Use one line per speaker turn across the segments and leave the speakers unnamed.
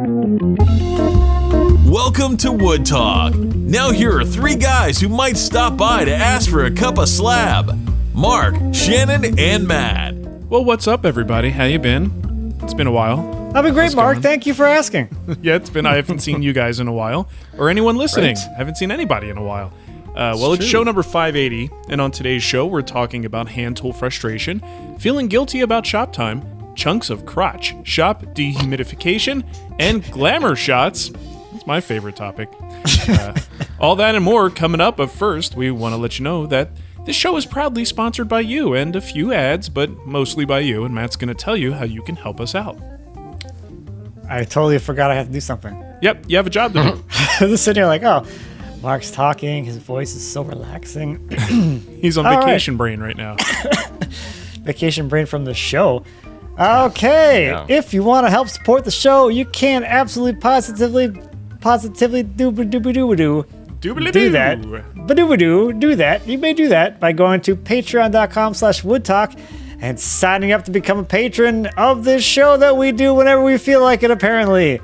Welcome to WoodTalk. Now here are three guys who might stop by to ask for a cup of slab. Marc, Shannon, and Matt.
Well, what's up, everybody? How you been? It's been a while.
I've been great, Marc. Thank you for asking.
Yeah, it's been. I haven't seen you guys in a while, or anyone listening.
Right.
I haven't seen anybody in a while. It's show number 580, and on today's show, we're talking about hand tool frustration, feeling guilty about shop time, chunks of crotch, shop dehumidification, and glamour shots. It's my favorite topic. All that and more coming up, but first, we want to let you know that this show is proudly sponsored by you, and a few ads, but mostly by you, and Matt's going to tell you how you can help us out.
I totally forgot I have to do something.
Yep, you have a job to do.
I was sitting here like, oh, Marc's talking. His voice is so relaxing.
He's on vacation brain right now.
Vacation brain from the show. Okay, If you want to help support the show, you can absolutely positively do that. Do that. You may do that by going to patreon.com/woodtalk and signing up to become a patron of this show that we do whenever we feel like it, apparently.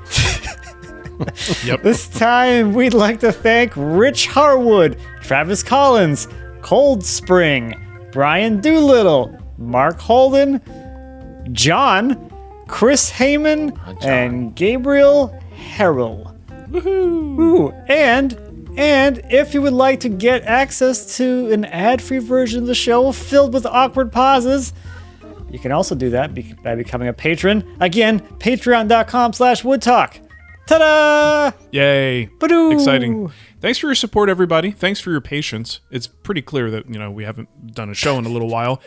Yep.
This time, we'd like to thank Rich Harwood, Travis Collins, Cold Spring, Brian Doolittle, Mark Holden, John, Chris Heyman, and Gabriel Harrell. Woohoo! And if you would like to get access to an ad-free version of the show filled with awkward pauses, you can also do that by becoming a patron. Again, patreon.com/woodtalk. Ta-da!
Yay.
Ba-doo!
Exciting. Thanks for your support, everybody. Thanks for your patience. It's pretty clear that, we haven't done a show in a little while.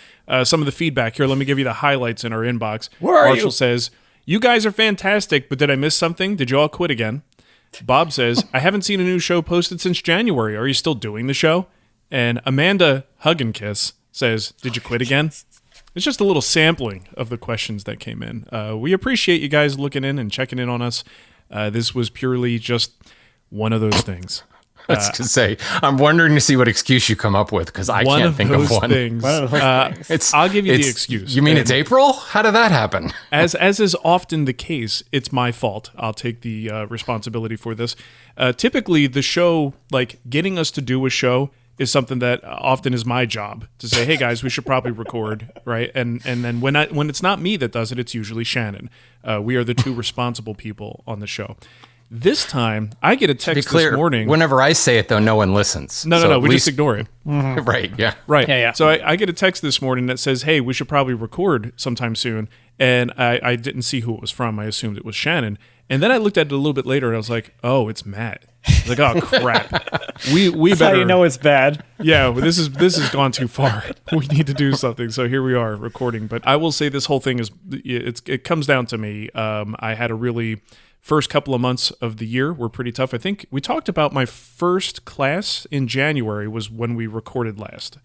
Some of the feedback here, let me give you the highlights in our inbox. Marshall says, you guys are fantastic, but did I miss something? Did you all quit again? Bob says, I haven't seen a new show posted since January. Are you still doing the show? And Amanda Hug and Kiss says, did you quit again? It's just a little sampling of the questions that came in. We appreciate you guys looking in and checking in on us. This was purely just one of those things.
I was going to say, I'm wondering to see what excuse you come up with, because I can't think of one.
One of those things.
I'll give you the excuse.
You mean it's April? How did that happen?
As is often the case, it's my fault. I'll take the responsibility for this. Typically, the show, getting us to do a show is something that often is my job to say, hey guys, we should probably record, right? And then when it's not me that does it, it's usually Shannon. We are the two responsible people on the show. This time, I get a text this morning.
Whenever I say it, though, no one listens.
No, we just ignore it.
Mm-hmm. Right, yeah.
Right.
Yeah.
So I get a text this morning that says, hey, we should probably record sometime soon. And I didn't see who it was from. I assumed it was Shannon. And then I looked at it a little bit later, and I was like, oh, it's Matt. I was like, oh, crap. We
That's
better.
how you know it's bad.
Yeah, well, this has gone too far. We need to do something. So here we are recording. But I will say this whole thing it comes down to me. I had a really... First couple of months of the year were pretty tough. I think we talked about my first class in January was when we recorded last.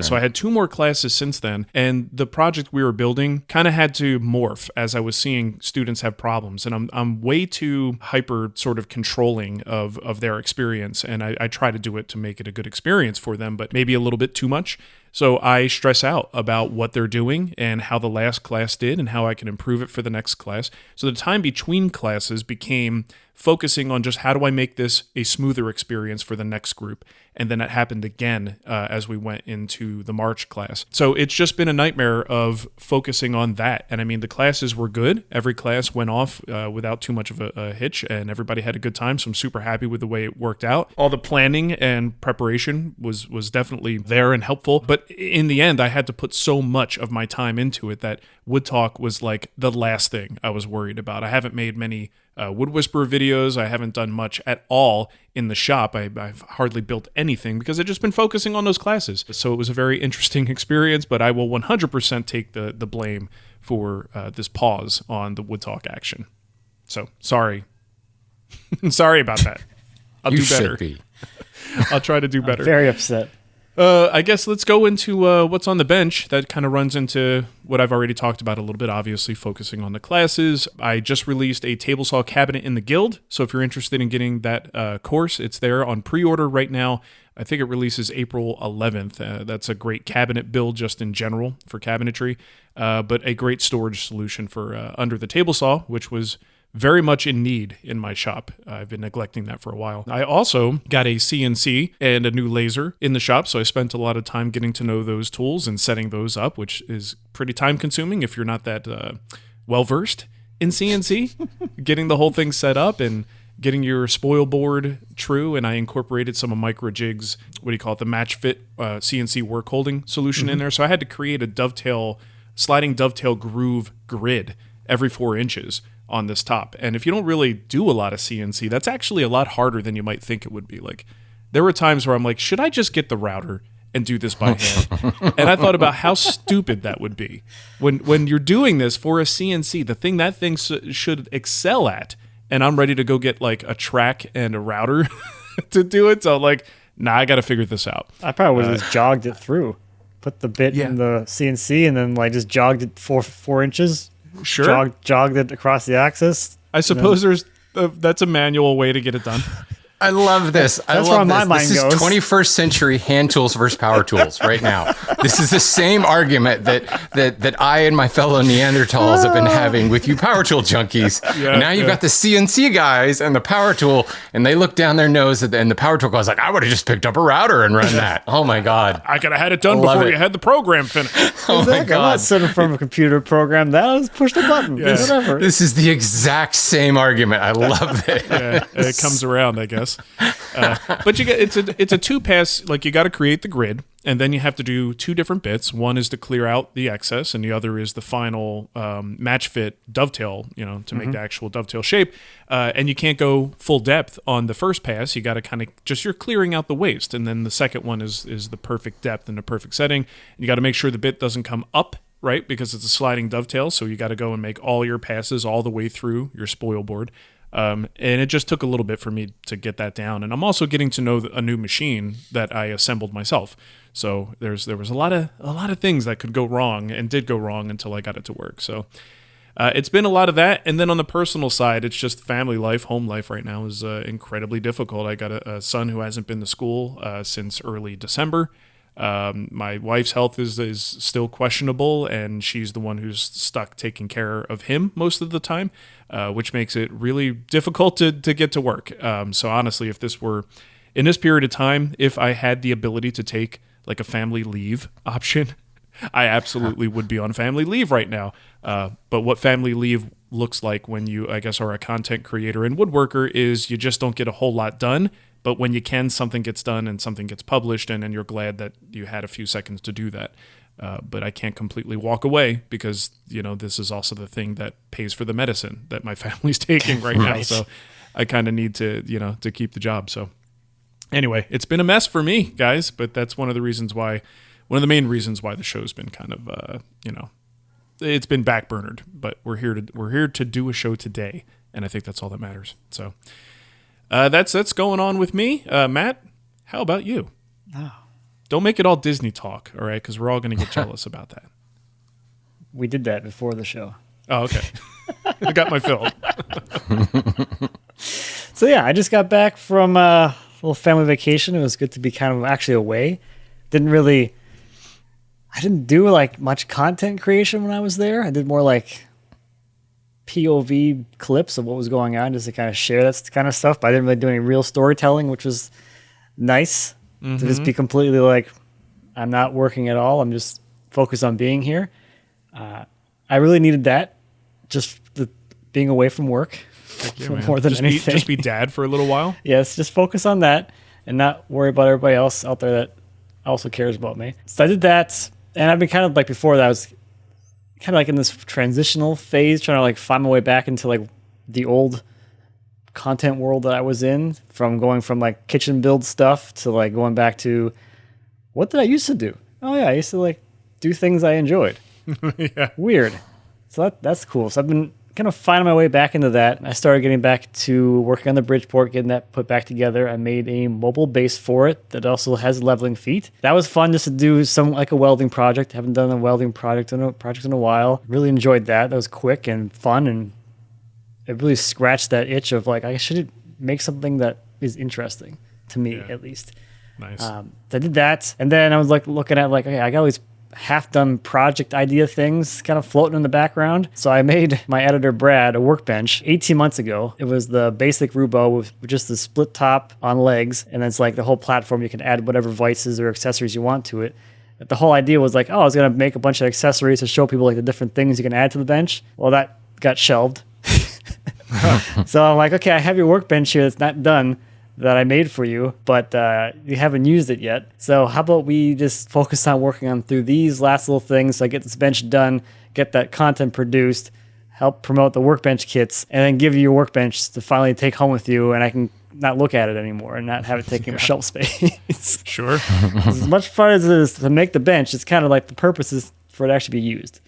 So I had two more classes since then, and the project we were building kind of had to morph as I was seeing students have problems. And I'm way too hyper sort of controlling of their experience, and I try to do it to make it a good experience for them, but maybe a little bit too much. So I stress out about what they're doing and how the last class did and how I can improve it for the next class. So the time between classes became focusing on just how do I make this a smoother experience for the next group. And then that happened again as we went into the March class. So it's just been a nightmare of focusing on that. And I mean, the classes were good. Every class went off without too much of a hitch, and everybody had a good time. So I'm super happy with the way it worked out. All the planning and preparation was definitely there and helpful. But in the end, I had to put so much of my time into it that WoodTalk was like the last thing I was worried about. I haven't made many Wood Whisperer videos. I haven't done much at all in the shop. I've hardly built anything because I've just been focusing on those classes. So it was a very interesting experience, but I will 100% take the blame for this pause on the WoodTalk action. So sorry. Sorry about that. I'll do better.
Should be.
I'll try to do better.
I'm very upset.
I guess let's go into what's on the bench. That kind of runs into what I've already talked about a little bit, obviously focusing on the classes. I just released a table saw cabinet in the Guild, so if you're interested in getting that course, it's there on pre-order right now. I think it releases April 11th. That's a great cabinet build just in general for cabinetry, but a great storage solution for under the table saw, which was very much in need in my shop. I've been neglecting that for a while. I also got a CNC and a new laser in the shop, so I spent a lot of time getting to know those tools and setting those up, which is pretty time consuming if you're not that well versed in CNC. Getting the whole thing set up and getting your spoil board true, and I incorporated some of Microjig's, the match fit CNC work holding solution in there. So I had to create a sliding dovetail groove grid every 4 inches on this top. And if you don't really do a lot of CNC, that's actually a lot harder than you might think it would be. Like, there were times where I'm like, should I just get the router and do this by hand? And I thought about how stupid that would be. When you're doing this for a CNC, the thing that thing should excel at, and I'm ready to go get like a track and a router to do it. So like, nah, I got to figure this out.
I probably would have just jogged it through, put the bit in the CNC, and then like just jogged it 4 inches.
Sure.
Jogged it across the axis.
I suppose that's a manual way to get it done.
I love this.
That's where my mind
goes.
goes.
This is 21st century hand tools versus power tools right now. This is the same argument that I and my fellow Neanderthals have been having with you power tool junkies. And now you've got the CNC guys and the power tool, and they look down their nose, and the power tool guy's like, I would have just picked up a router and run that. Oh my God.
I could have had it done before you had the program finished.
Oh my God.
I'm not sitting from a computer program. That was push the button. Whatever.
This is the exact same argument. I love it.
Yeah, it comes around, I guess. But it's a 2-pass. Like, you got to create the grid, and then you have to do 2 different bits. One is to clear out the excess, and the other is the final match fit dovetail, to make the actual dovetail shape. And you can't go full depth on the first pass. You got to kind of you're clearing out the waste, and then the second one is the perfect depth and the perfect setting. You got to make sure the bit doesn't come up, right? Because it's a sliding dovetail, so you got to go and make all your passes all the way through your spoil board. And it just took a little bit for me to get that down. And I'm also getting to know a new machine that I assembled myself. So there was a lot of things that could go wrong and did go wrong until I got it to work. So it's been a lot of that. And then on the personal side, it's just family life, home life right now is incredibly difficult. I got a son who hasn't been to school since early December. My wife's health is still questionable, and she's the one who's stuck taking care of him most of the time, which makes it really difficult to get to work. So honestly, if this were in this period of time, if I had the ability to take like a family leave option, I absolutely would be on family leave right now. But what family leave looks like when you, I guess, are a content creator and woodworker is you just don't get a whole lot done. But when you can, something gets done and something gets published, and you're glad that you had a few seconds to do that. But I can't completely walk away because, this is also the thing that pays for the medicine that my family's taking right now. So I kind of need to, to keep the job. So anyway, it's been a mess for me, guys, but that's one of the main reasons why the show's been kind of, it's been backburnered, but we're here to do a show today. And I think that's all that matters. So that's going on with me. Matt, how about you?
Oh.
Don't make it all Disney talk, all right? Because we're all going to get jealous about that.
We did that before the show.
Oh, okay. I got my fill.
So yeah, I just got back from a little family vacation. It was good to be kind of actually away. I didn't do like much content creation when I was there. I did more like POV clips of what was going on just to kind of share that kind of stuff. But I didn't really do any real storytelling, which was nice to just be completely like, I'm not working at all. I'm just focused on being here. I really needed that, just being away from work more than anything.
Just be dad for a little while.
Yes, just focus on that and not worry about everybody else out there that also cares about me. So I did that, and I've been kind of like before that, I was kind of like in this transitional phase, trying to like find my way back into like the old content world that I was in, from going from like kitchen build stuff to like going back to what did I used to do? Oh yeah, I used to like do things I enjoyed.
Yeah.
Weird. So that's cool. So I've been kind of finding my way back into that. I started getting back to working on the Bridgeport, getting that put back together. I made a mobile base for it that also has leveling feet. That was fun just to do some like a welding project. I haven't done a welding project in a while. Really enjoyed that. That was quick and fun, and it really scratched that itch of like, I should make something that is interesting to me, at least.
Nice.
So I did that, and then I was like looking at like, okay, I got all these half-done project idea things kind of floating in the background. So I made my editor, Brad, a workbench 18 months ago. It was the basic Rubo with just the split top on legs. And then it's like the whole platform. You can add whatever vices or accessories you want to it. But the whole idea was like, I was going to make a bunch of accessories to show people like the different things you can add to the bench. Well, that got shelved. So I'm like, okay, I have your workbench here that's not done, that I made for you, but you haven't used it yet. So how about we just focus on working on through these last little things so I get this bench done, get that content produced, help promote the workbench kits, and then give you your workbench to finally take home with you, and I can not look at it anymore and not have it taking up shelf space.
Sure.
As much fun as it is to make the bench, it's kind of like the purpose is for it to actually be used.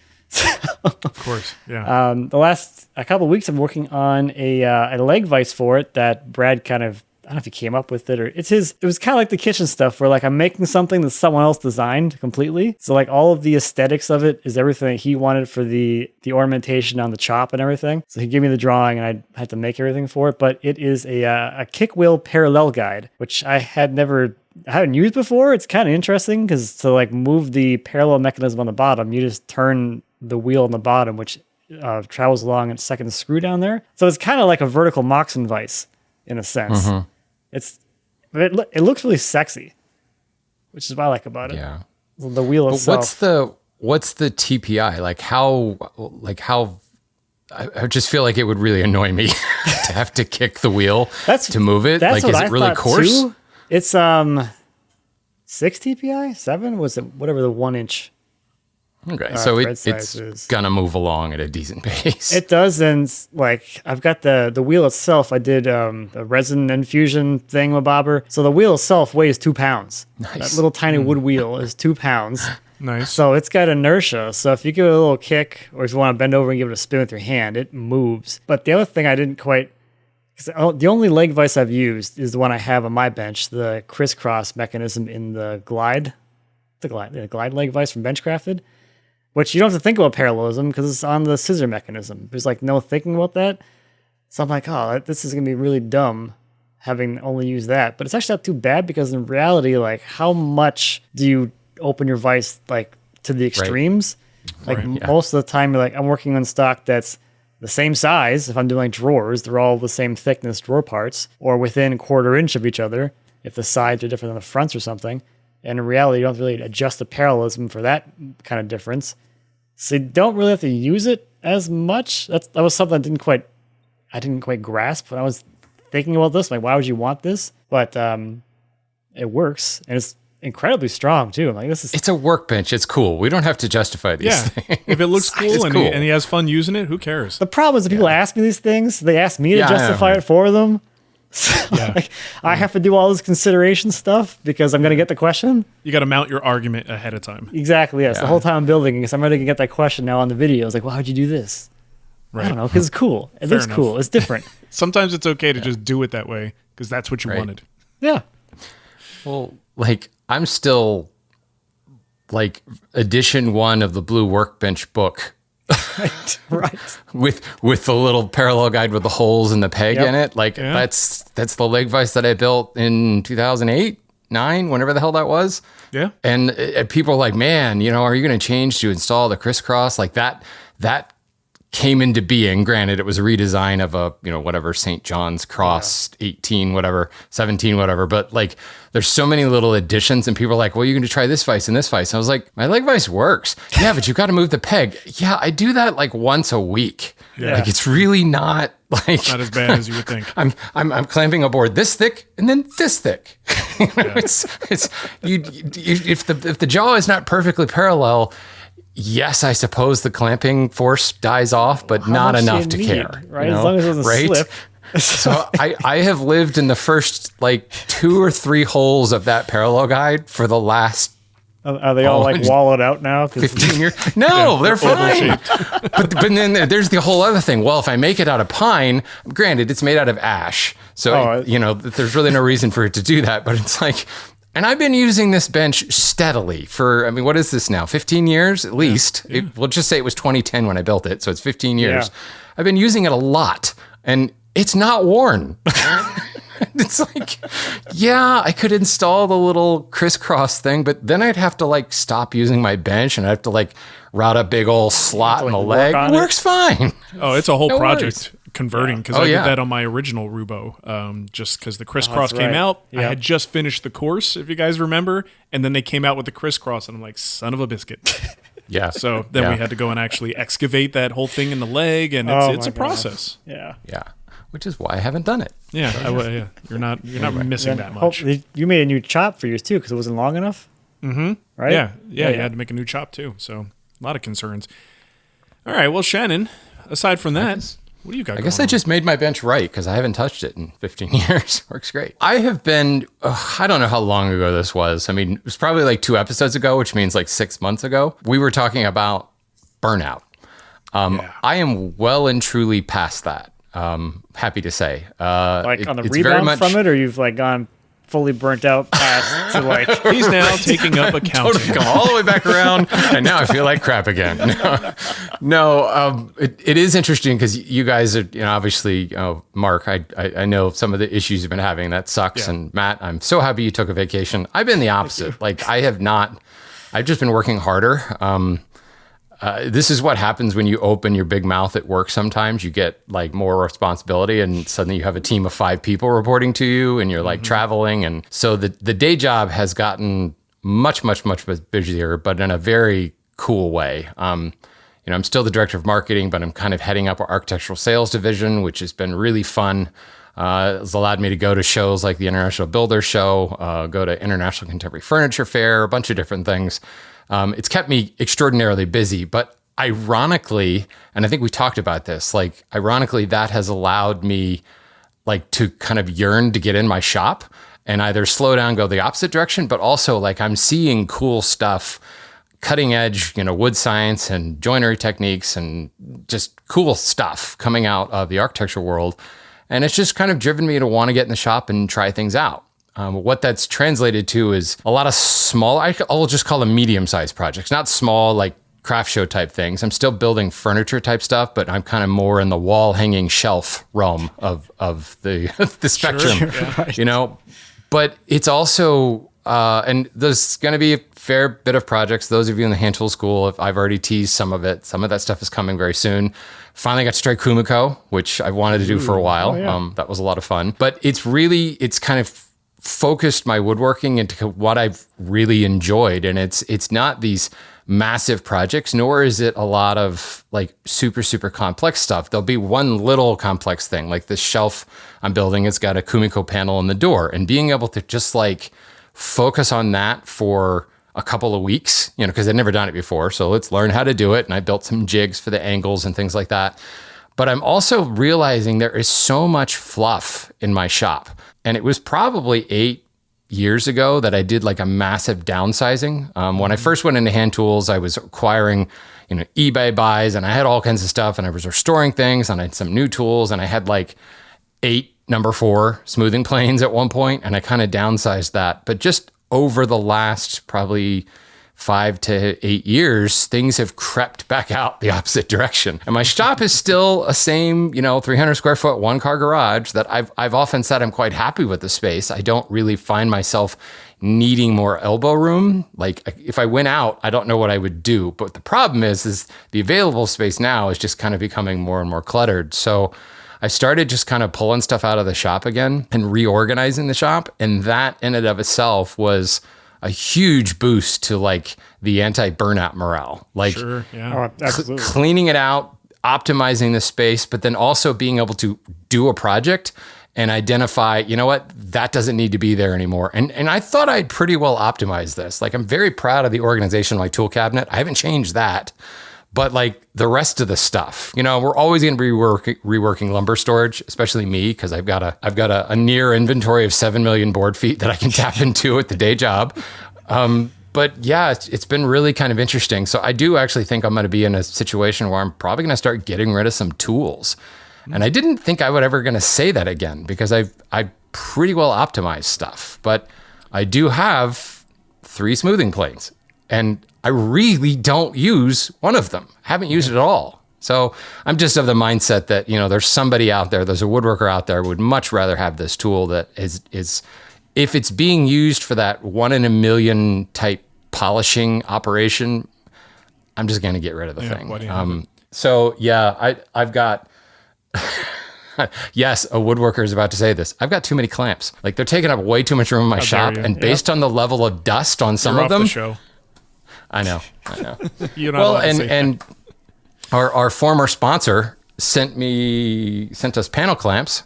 Of course, yeah.
The last a couple of weeks, I'm working on a leg vise for it that Brad kind of, I don't know if he came up with it or it was kind of like the kitchen stuff where like I'm making something that someone else designed completely. So like all of the aesthetics of it is everything that he wanted for the ornamentation on the chop and everything. So he gave me the drawing and I had to make everything for it. But it is a kick wheel parallel guide, which I haven't used before. It's kind of interesting because to like move the parallel mechanism on the bottom, you just turn the wheel on the bottom, which travels along a second screw down there. So it's kind of like a vertical Moxon vise in a sense. Mm-hmm. It looks really sexy, which is what I like about it.
Yeah.
The wheel itself.
What's the TPI? Like how I just feel like it would really annoy me to have to kick the wheel to move it.
That's
like, is
it
really coarse?
Too. It's 6 TPI, 7 was it? Whatever the 1 inch.
Okay, so it's gonna move along at a decent pace.
It does, and like I've got the wheel itself. I did a resin infusion thingamabobber. So the wheel itself weighs 2 pounds. Nice. That little tiny wood wheel is 2 pounds.
Nice.
So it's got inertia. So if you give it a little kick, or if you want to bend over and give it a spin with your hand, it moves. But the other thing I didn't quite, because the only leg vise I've used is the one I have on my bench, the crisscross mechanism in the glide leg vise from Benchcrafted. Which you don't have to think about parallelism because it's on the scissor mechanism. There's like no thinking about that. So I'm like, oh, this is going to be really dumb having only used that. But it's actually not too bad because in reality, like how much do you open your vise like to the extremes? Right. Like most of the time, you're like, I'm working on stock that's the same size. If I'm doing drawers, they're all the same thickness drawer parts or within a 1/4 inch of each other if the sides are different than the fronts or something. And in reality, you don't really adjust the parallelism for that kind of difference. So you don't really have to use it as much. That was something I didn't quite grasp when I was thinking about this. Like, why would you want this? But it works, and it's incredibly strong too. Like it's
a workbench. It's cool. We don't have to justify these things.
If it looks cool and he has fun using it, who cares?
The problem is that people ask me these things. They ask me to justify it for them. So, like, I have to do all this consideration stuff because I'm going to get the question.
You got to mount your argument ahead of time.
Exactly, yes. The whole time I'm building, because I'm ready to get that question now on the video. It's like, why would you do this? Right. I don't know, because it's cool. It looks cool. It's different.
Sometimes it's okay to just do it that way because that's what you wanted.
Yeah.
Well, like, I'm still, like, edition 1 of the Blue Workbench book.
Right.
With the little parallel guide with the holes and the peg in it. Like that's the leg vise that I built in 2008, 9, whenever the hell that was.
Yeah.
And people are like, man, are you going to change to install the crisscross? Like that came into being. Granted, it was a redesign of a, whatever, St. John's Cross 18, whatever, 17, whatever. But like, there's so many little additions and people are like, well, you're going to try this vise and this vise. I was like, my leg vise works. Yeah, but you got to move the peg. Yeah, I do that like once a week. Yeah. Like, it's really not like...
Not as bad as you would think.
I'm clamping a board this thick and then this thick. It's if the jaw is not perfectly parallel, yes, I suppose the clamping force dies off, but not enough to care.
Right? As long as it doesn't slip.
So I have lived in the first like 2 or 3 holes of that parallel guide for the last...
Are they all like wallowed out now?
15 years? No, they're fine. But then there's the whole other thing. Well, if I make it out of pine, granted, it's made out of ash. So, there's really no reason for it to do that. But it's like... And I've been using this bench steadily for, what is this now? 15 years at least. Yeah. We'll just say it was 2010 when I built it. So it's 15 years. Yeah. I've been using it a lot and it's not worn. It's like, yeah, I could install the little crisscross thing, but then I'd have to like stop using my bench and I'd have to like route a big old slot in the leg. It works fine.
Oh, it's a whole
No
project converting because I
yeah.
did that on my original Rubo. Just because the crisscross
that's
came
right.
out, I
Yep.
had just finished the course, if you guys remember, and then they came out with the crisscross, and I'm like, son of a biscuit.
Yeah.
So then we had to go and actually excavate that whole thing in the leg, and it's
my
a process.
Yeah.
Yeah. Which is why I haven't done it.
Yeah, yeah. You're not missing that much.
You made a new chop for yours too because it wasn't long enough. Mm-hmm. Right.
Yeah. You had to make a new chop too. So a lot of concerns. All right. Well, Shannon, aside from that, what do you got?
I guess I just made my bench right because I haven't touched it in 15 years. Works great. I have been, I don't know how long ago this was. I mean, it was probably like 2 episodes ago, which means like 6 months ago. We were talking about burnout. I am well and truly past that. Happy to say.
Like on the
it's
rebound from it, or you've like gone fully burnt out past to like.
He's now taking up accounting.
Totally come all the way back around, and now I feel like crap again. It is interesting because you guys are, obviously, Mark, I know some of the issues you've been having. That sucks.
Yeah.
And Matt, I'm so happy you took a vacation. I've been the opposite. Like I have not. I've just been working harder. This is what happens when you open your big mouth at work. Sometimes you get like more responsibility and suddenly you have a team of 5 people reporting to you and you're like traveling. And so the day job has gotten much busier, but in a very cool way. I'm still the director of marketing, but I'm kind of heading up our architectural sales division, which has been really fun. It's allowed me to go to shows like the International Builder Show, go to International Contemporary Furniture Fair, a bunch of different things. It's kept me extraordinarily busy, but ironically, and I think we talked about this, like ironically, that has allowed me like to kind of yearn to get in my shop and either slow down, go the opposite direction, but also like I'm seeing cool stuff, cutting edge, wood science and joinery techniques and just cool stuff coming out of the architecture world. And it's just kind of driven me to want to get in the shop and try things out. What that's translated to is a lot of small, I'll just call them medium-sized projects, not small like craft show type things. I'm still building furniture type stuff, but I'm kind of more in the wall hanging shelf realm of the the spectrum,
Sure,
But it's also, and there's going to be a fair bit of projects. Those of you in the hand tool school, I've already teased some of it. Some of that stuff is coming very soon. Finally got to try Kumiko, which I wanted to do for a while. That was a lot of fun. But it's kind of focused my woodworking into what I've really enjoyed. And it's not these massive projects, nor is it a lot of like super complex stuff. There'll be one little complex thing, like this shelf I'm building. It's got a Kumiko panel in the door, and being able to just like focus on that for a couple of weeks, because I'd never done it before. So let's learn how to do it. And I built some jigs for the angles and things like that. But I'm also realizing there is so much fluff in my shop. And it was probably 8 years ago that I did like a massive downsizing. When I first went into hand tools, I was acquiring, eBay buys, and I had all kinds of stuff, and I was restoring things, and I had some new tools, and I had like 8 number 4 smoothing planes at one point, and I kind of downsized that. But just over the last probably 5 to 8 years, things have crept back out the opposite direction. And my shop is still a same, 300 square foot, 1-car garage that I've often said I'm quite happy with the space. I don't really find myself needing more elbow room. Like if I went out, I don't know what I would do. But the problem is the available space now is just kind of becoming more and more cluttered. So I started just kind of pulling stuff out of the shop again and reorganizing the shop. And that in and of itself was a huge boost to like the anti-burnout morale, like
Sure, yeah.
Cleaning
it out, optimizing the space, but then also being able to do a project and identify, that doesn't need to be there anymore. And I thought I'd pretty well optimized this. Like I'm very proud of the organization of my tool cabinet. I haven't changed that. But like the rest of the stuff, we're always going to be reworking lumber storage, especially me, because I've got a near inventory of 7 million board feet that I can tap into at the day job. But yeah, it's been really kind of interesting. So I do actually think I'm going to be in a situation where I'm probably going to start getting rid of some tools. And I didn't think I would ever going to say that again, because I pretty well optimized stuff. But I do have 3 smoothing planes, and I really don't use one of them. Haven't used it at all. So I'm just of the mindset that, there's somebody out there, there's a woodworker out there who would much rather have this tool that is if it's being used for that 1 in a million type polishing operation, I'm just going to get rid of the thing. So yeah, I've got, yes, a woodworker is about to say this. I've got too many clamps. Like they're taking up way too much room in my shop. And based on the level of dust on some of them,
the show.
I know.
You're not
and our former sponsor sent us panel clamps.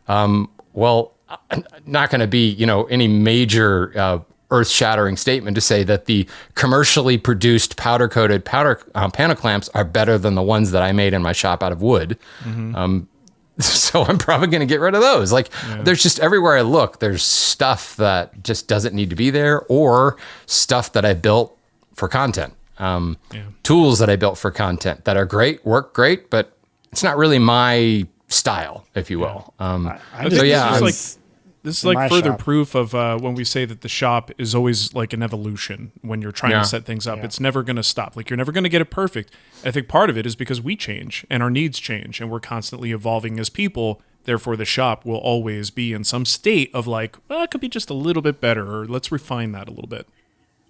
Not going to be, any major earth-shattering statement to say that the commercially produced powder-coated panel clamps are better than the ones that I made in my shop out of wood. So I'm probably going to get rid of those. There's just everywhere I look, there's stuff that just doesn't need to be there, or stuff that I built for content. Tools that I built for content that are great, work great, but it's not really my style, if you will.
This is like further proof of when we say that the shop is always like an evolution when you're trying to set things up. It's never going to stop. Like, you're never going to get it perfect. I think part of it is because we change and our needs change and we're constantly evolving as people. Therefore, the shop will always be in some state of like, it could be just a little bit better, or let's refine that a little bit.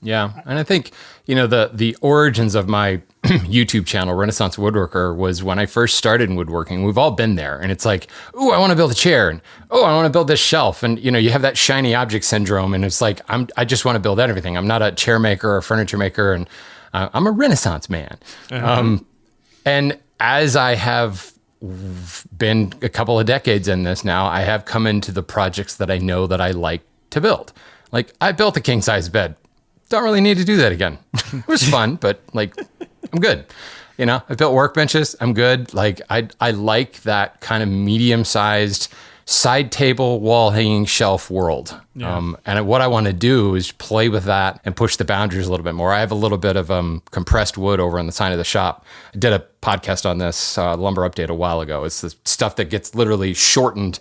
Yeah. And I think, the origins of my YouTube channel, Renaissance Woodworker, was when I first started in woodworking. We've all been there. And it's like, oh, I want to build a chair. And, oh, I want to build this shelf. And, you have that shiny object syndrome. And it's like, I just want to build everything. I'm not a chair maker or a furniture maker. And I'm a Renaissance man. And as I have been a couple of decades in this now, I have come into the projects that I know that I like to build. Like, I built a king size bed. Don't really need to do that again. It was fun, but I'm good. I built workbenches. I'm good. I like that kind of medium-sized side table, wall hanging shelf world. And what I want to do is play with that and push the boundaries a little bit more. I have a little bit of compressed wood over on the side of the shop. I did a podcast on this lumber update a while ago. It's the stuff that gets literally shortened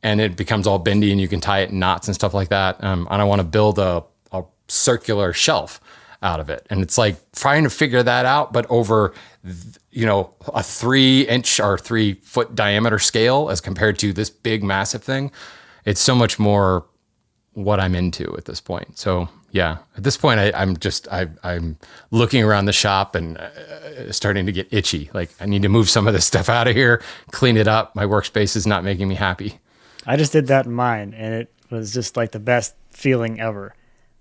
and it becomes all bendy and you can tie it in knots and stuff like that. And I want to build a circular shelf out of it. And it's like trying to figure that out, but over, a 3-inch or 3-foot diameter scale as compared to this big, massive thing. It's so much more what I'm into at this point. So yeah, at this point, I'm looking around the shop and starting to get itchy. Like, I need to move some of this stuff out of here, clean it up. My workspace is not making me happy.
I just did that in mine, and it was just like the best feeling ever.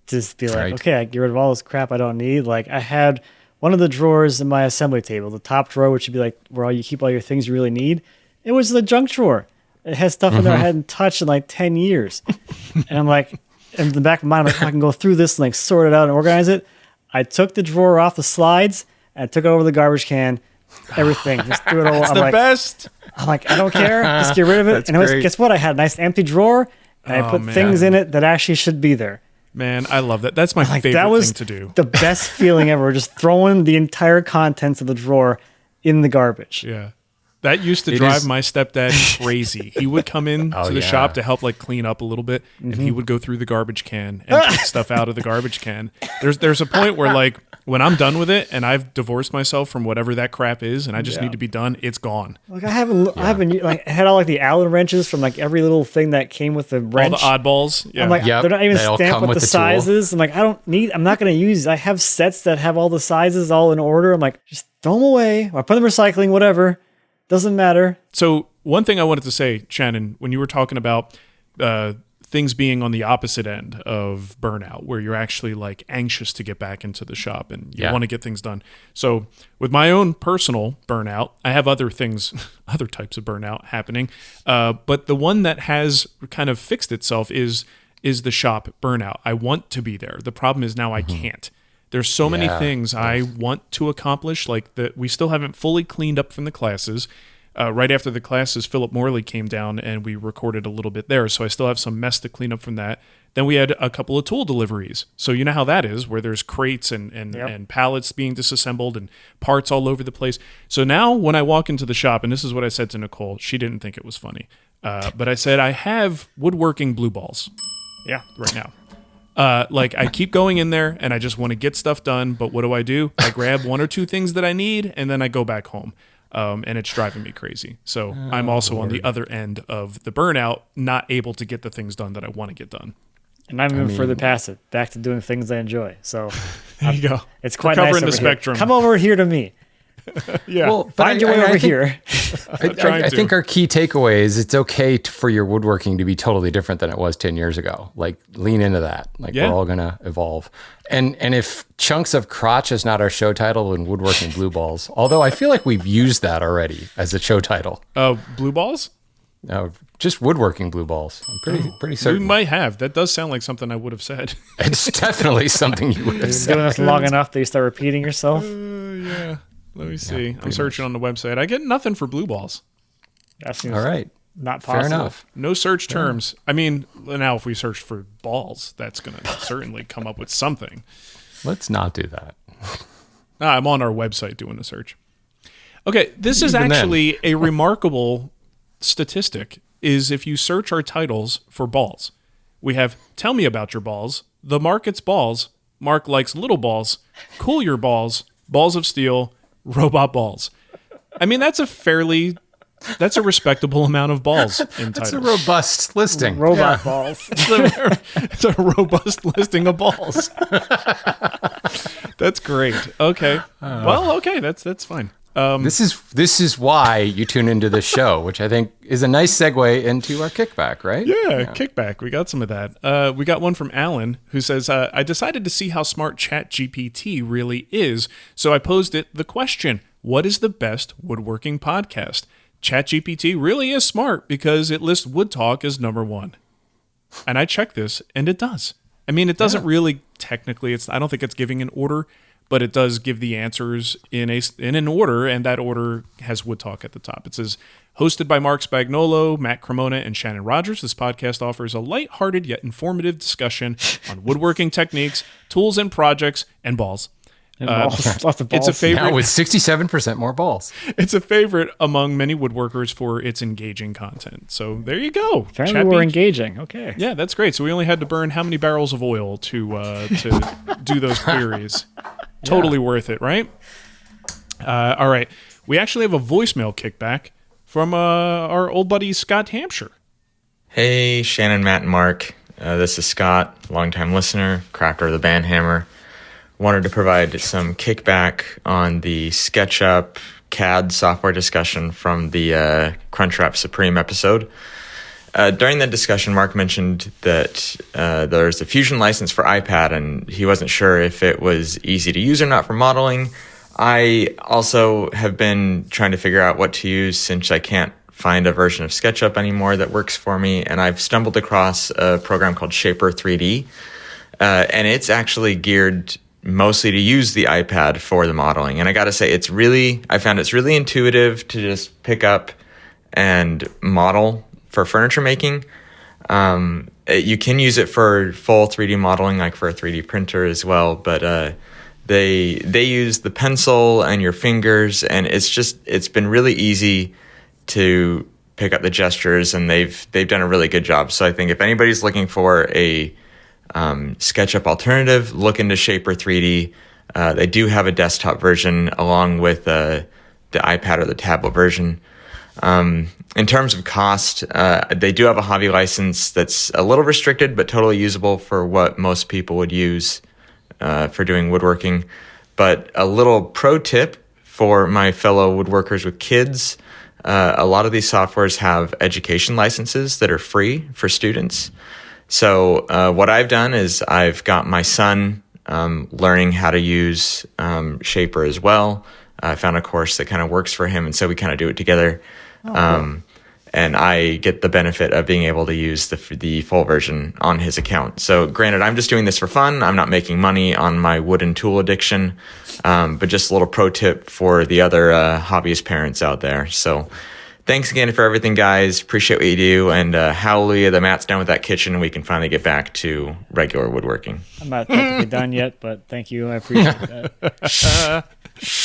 Just be like, okay, I get rid of all this crap I don't need. Like, I had one of the drawers in my assembly table, the top drawer, which would be like where you keep all your things you really need. It was the junk drawer. It has stuff in there I hadn't touched in like 10 years. And I'm like, in the back of my mind, I can go through this and like sort it out and organize it. I took the drawer off the slides and I took it over the garbage can. Everything. Just threw it all.
That's the best.
I'm like, I don't care. Just get rid of it. And guess what? I had a nice empty drawer and I put things in it that actually should be there.
Man, I love that. That's my favorite thing to do.
The best feeling ever, just throwing the entire contents of the drawer in the garbage.
Yeah. That used to drive my stepdad crazy. He would come in to the shop to help clean up a little bit, and he would go through the garbage can and take stuff out of the garbage can. There's a point where when I'm done with it and I've divorced myself from whatever that crap is and I just need to be done, it's gone.
I had all the Allen wrenches from every little thing that came with the wrench.
All the oddballs. Yeah.
I'm they're not even stamped with the sizes. I'm I'm not going to use it. I have sets that have all the sizes all in order. I'm just throw them away or put them in recycling, whatever. Doesn't matter.
So one thing I wanted to say, Shannon, when you were talking about things being on the opposite end of burnout, where you're actually anxious to get back into the shop and you want to get things done. So with my own personal burnout, I have other things, other types of burnout happening. But the one that has kind of fixed itself is the shop burnout. I want to be there. The problem is now I can't. There's so many things I want to accomplish, we still haven't fully cleaned up from the classes. Right after the classes, Philip Morley came down and we recorded a little bit there. So I still have some mess to clean up from that. Then we had a couple of tool deliveries. So you know how that is, where there's crates and pallets being disassembled and parts all over the place. So now when I walk into the shop, and this is what I said to Nicole, she didn't think it was funny. But I said, I have woodworking blue balls. Yeah, right now. I keep going in there and I just want to get stuff done. But what do? I grab one or two things that I need and then I go back home. and it's driving me crazy. So I'm also on the other end of the burnout, not able to get the things done that I want to get done.
And I'm even further past it, back to doing things I enjoy. So
there you go.
It's quite
We're covering
nice
the
over
spectrum.
Here. Come over here to me.
Yeah.
Well,
Find your way over here.
I think our key takeaway is it's okay for your woodworking to be totally different than it was 10 years ago. Like, lean into that. Like, we're all going to evolve. And if chunks of crotch is not our show title, then woodworking blue balls. Although I feel like we've used that already as a show title.
Blue balls?
No, just woodworking blue balls. I'm pretty certain.
We might have. That does sound like something I would have said.
It's definitely something you would have
You're
said.
doing this long enough that you start repeating yourself.
Yeah. Let me see. I'm searching on the website. I get nothing for blue balls.
That seems
All right.
not possible.
Fair enough.
No search terms. I mean, now if we search for balls, that's going to certainly come up with something.
Let's not do that.
I'm on our website doing a search. Okay, this is
Even
actually a remarkable statistic, is if you search our titles for balls. We have Tell Me About Your Balls, The Market's Balls, Marc Likes Little Balls, Cool Your Balls, Balls of Steel, Robot Balls. I mean, that's a respectable amount of balls in titles.
It's a robust listing.
Robot balls.
It's a robust listing of balls. That's great. Okay. Well, okay, that's fine.
This is why you tune into this show, which I think is a nice segue into our kickback, right?
Yeah, kickback. We got some of that. We got one from Alan who says, I decided to see how smart ChatGPT really is, so I posed it the question, what is the best woodworking podcast? ChatGPT really is smart because it lists WoodTalk as number 1. And I checked this, and it does. I mean, it doesn't really technically, I don't think it's giving an order, but it does give the answers in an order, and that order has WoodTalk at the top. It says, hosted by Marc Spagnolo, Matt Cremona, and Shannon Rogers, this podcast offers a lighthearted yet informative discussion on woodworking techniques, tools and projects, and balls.
Balls. Lots of balls.
It's a favorite.
Now with 67% more balls.
It's a favorite among many woodworkers for its engaging content. So there you go.
Apparently we're engaging. Okay.
Yeah, that's great. So we only had to burn how many barrels of oil to do those queries? Totally worth it, right? All right. We actually have a voicemail kickback from our old buddy Scott Hampshire.
Hey, Shannon, Matt, and Marc. This is Scott, longtime listener, crafter of the band Hammer. Wanted to provide some kickback on the SketchUp CAD software discussion from the Crunchwrap Supreme episode. During that discussion, Marc mentioned that there's a Fusion license for iPad, and he wasn't sure if it was easy to use or not for modeling. I also have been trying to figure out what to use since I can't find a version of SketchUp anymore that works for me, and I've stumbled across a program called Shaper 3D, and it's actually geared mostly to use the iPad for the modeling. And I got to say, I found it's really intuitive to just pick up and model for furniture making. You can use it for full 3D modeling, like for a 3D printer as well. But they use the pencil and your fingers, and it's been really easy to pick up the gestures, and they've done a really good job. So I think if anybody's looking for a SketchUp alternative, look into Shaper 3D. They do have a desktop version along with the iPad or the tablet version. In terms of cost, they do have a hobby license that's a little restricted, but totally usable for what most people would use for doing woodworking. But a little pro tip for my fellow woodworkers with kids, a lot of these softwares have education licenses that are free for students. So what I've done is I've got my son learning how to use Shaper as well. I found a course that kind of works for him, and so we kind of do it together. Cool. And I get the benefit of being able to use the full version on his account. So granted, I'm just doing this for fun. I'm not making money on my wooden tool addiction, but just a little pro tip for the other hobbyist parents out there. So thanks again for everything, guys. Appreciate what you do. And hallelujah, the Matt's done with that kitchen, and we can finally get back to regular woodworking.
I'm not technically done yet, but thank you. I appreciate that.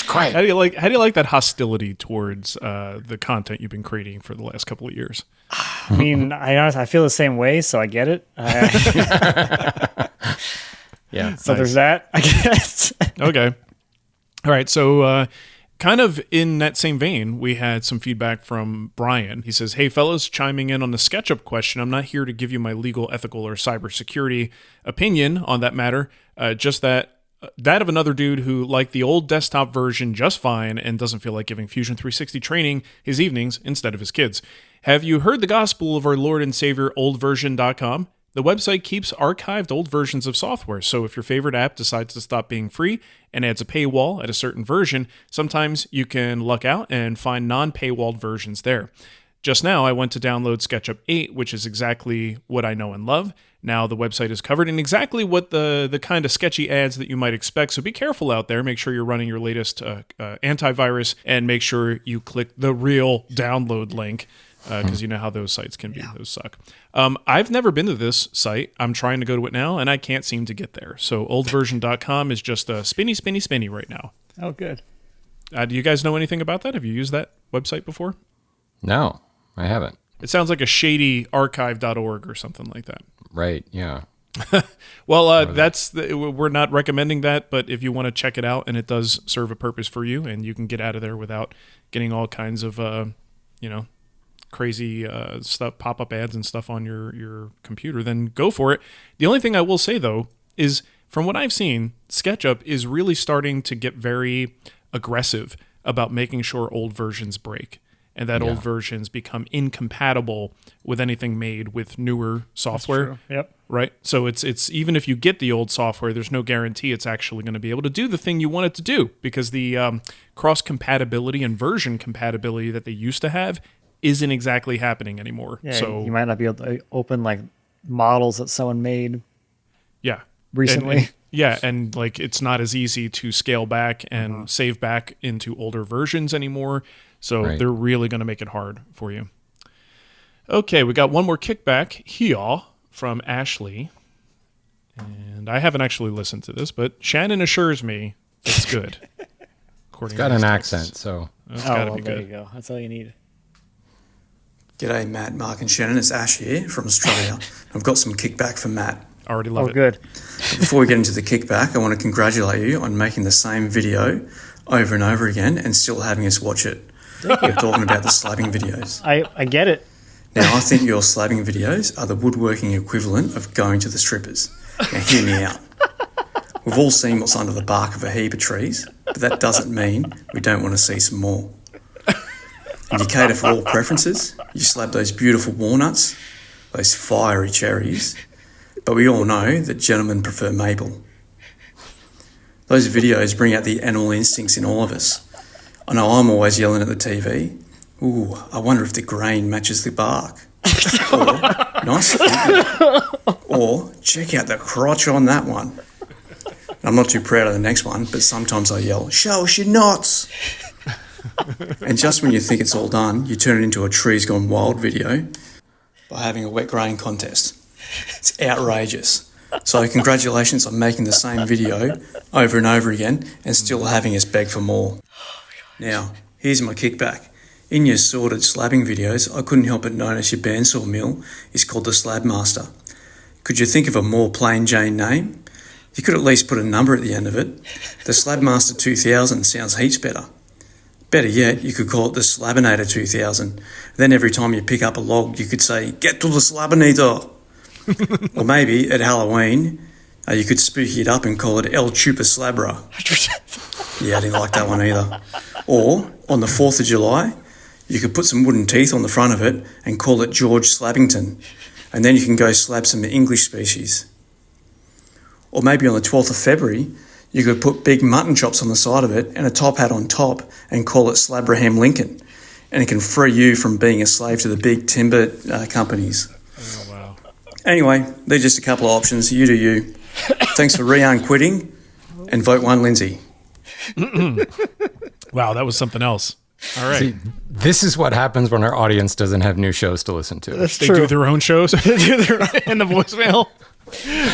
Quiet. How do you like that hostility towards the content you've been creating for the last couple of years?
I mean, I feel the same way, so I get it.
Yeah.
So nice. There's that, I guess.
Okay. All right. So Kind of in that same vein, we had some feedback from Brian. He says, "Hey fellas, chiming in on the SketchUp question. I'm not here to give you my legal, ethical, or cybersecurity opinion on that matter. Just that of another dude who liked the old desktop version just fine and doesn't feel like giving Fusion 360 training his evenings instead of his kids. Have you heard the gospel of our Lord and Savior, oldversion.com? The website keeps archived old versions of software, so if your favorite app decides to stop being free and adds a paywall at a certain version, sometimes you can luck out and find non-paywalled versions there. Just now, I went to download SketchUp 8, which is exactly what I know and love. Now the website is covered in exactly what the kind of sketchy ads that you might expect, so be careful out there. Make sure you're running your latest antivirus, and make sure you click the real download link, because you know how those sites can be. Yeah. Those suck. I've never been to this site. I'm trying to go to it now, and I can't seem to get there. So oldversion.com is just a spinny right now.
Oh, good.
Do you guys know anything about that? Have you used that website before?
No, I haven't.
It sounds like a shady archive.org or something like that.
Right, yeah.
Well, we're not recommending that, but if you want to check it out and it does serve a purpose for you and you can get out of there without getting all kinds of, crazy stuff, pop-up ads and stuff on your computer, then go for it. The only thing I will say, though, is from what I've seen, SketchUp is really starting to get very aggressive about making sure old versions break and that old versions become incompatible with anything made with newer software.
That's true. Yep.
Right? So it's even if you get the old software, there's no guarantee it's actually going to be able to do the thing you want it to do, because the cross-compatibility and version compatibility that they used to have isn't exactly happening anymore.
Yeah,
so
you might not be able to open like models that someone made recently.
And like it's not as easy to scale back and save back into older versions anymore. So they're really going to make it hard for you. Okay, we got one more kickback here from Ashley. And I haven't actually listened to this, but Shannon assures me it's good.
It's got an accent, so
it's got to be good.
There you go. That's all you need.
G'day, Matt, Marc, and Shannon. It's Ash here from Australia. I've got some kickback for Matt.
Already love it.
Good.
Before we get into the kickback, I want to congratulate you on making the same video over and over again and still having us watch it. We're talking about the slabbing videos.
I get it.
Now, I think your slabbing videos are the woodworking equivalent of going to the strippers. Now, hear me out. We've all seen what's under the bark of a heap of trees, but that doesn't mean we don't want to see some more. And you cater for all preferences. You slab those beautiful walnuts, those fiery cherries, but we all know that gentlemen prefer maple. Those videos bring out the animal instincts in all of us. I know I'm always yelling at the TV, "Ooh, I wonder if the grain matches the bark." Or, "Nice figure." Or, "Check out the crotch on that one." And I'm not too proud of the next one, but sometimes I yell, "Show us your knots." And just when you think it's all done, you turn it into a trees gone wild video by having a wet grain contest. It's outrageous. So congratulations on making the same video over and over again and still having us beg for more. Now, here's my kickback. In your sorted slabbing videos, I couldn't help but notice your bandsaw mill is called the Slab Master. Could you think of a more plain Jane name? You could at least put a number at the end of it. The Slab Master 2000 sounds heaps better. Better yet, you could call it the Slabinator 2000. Then every time you pick up a log, you could say, "Get to the Slabinator." Or maybe at Halloween, you could spooky it up and call it El Chupa Slabra. Yeah, I didn't like that one either. Or, on the 4th of July, you could put some wooden teeth on the front of it and call it George Slabbington. And then you can go slab some English species. Or maybe on the 12th of February, you could put big mutton chops on the side of it and a top hat on top and call it Slabraham Lincoln. And it can free you from being a slave to the big timber companies.
Oh, wow.
Anyway, they're just a couple of options. You do you. Thanks for quitting and vote one Lindsay.
Wow, that was something else. All right.
See, this is what happens when our audience doesn't have new shows to listen to.
That's
They
true.
do their own shows and the voicemail.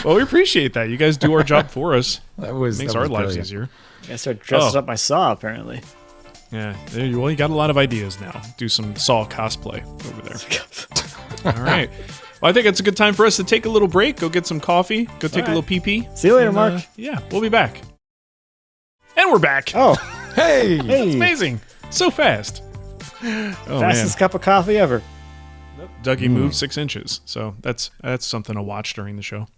Well, we appreciate that. You guys do our job for us. Makes our lives easier.
I started dressing up my saw, apparently.
Yeah. Well, you got a lot of ideas now. Do some Saw cosplay over there. All right. Well, I think it's a good time for us to take a little break, go get some coffee, go take a little pee-pee.
See you later, Mark.
Yeah, we'll be back. And we're back.
Oh.
Hey!
It's amazing. So fast.
Fastest cup of coffee ever.
Dougie moved 6 inches. So that's something to watch during the show.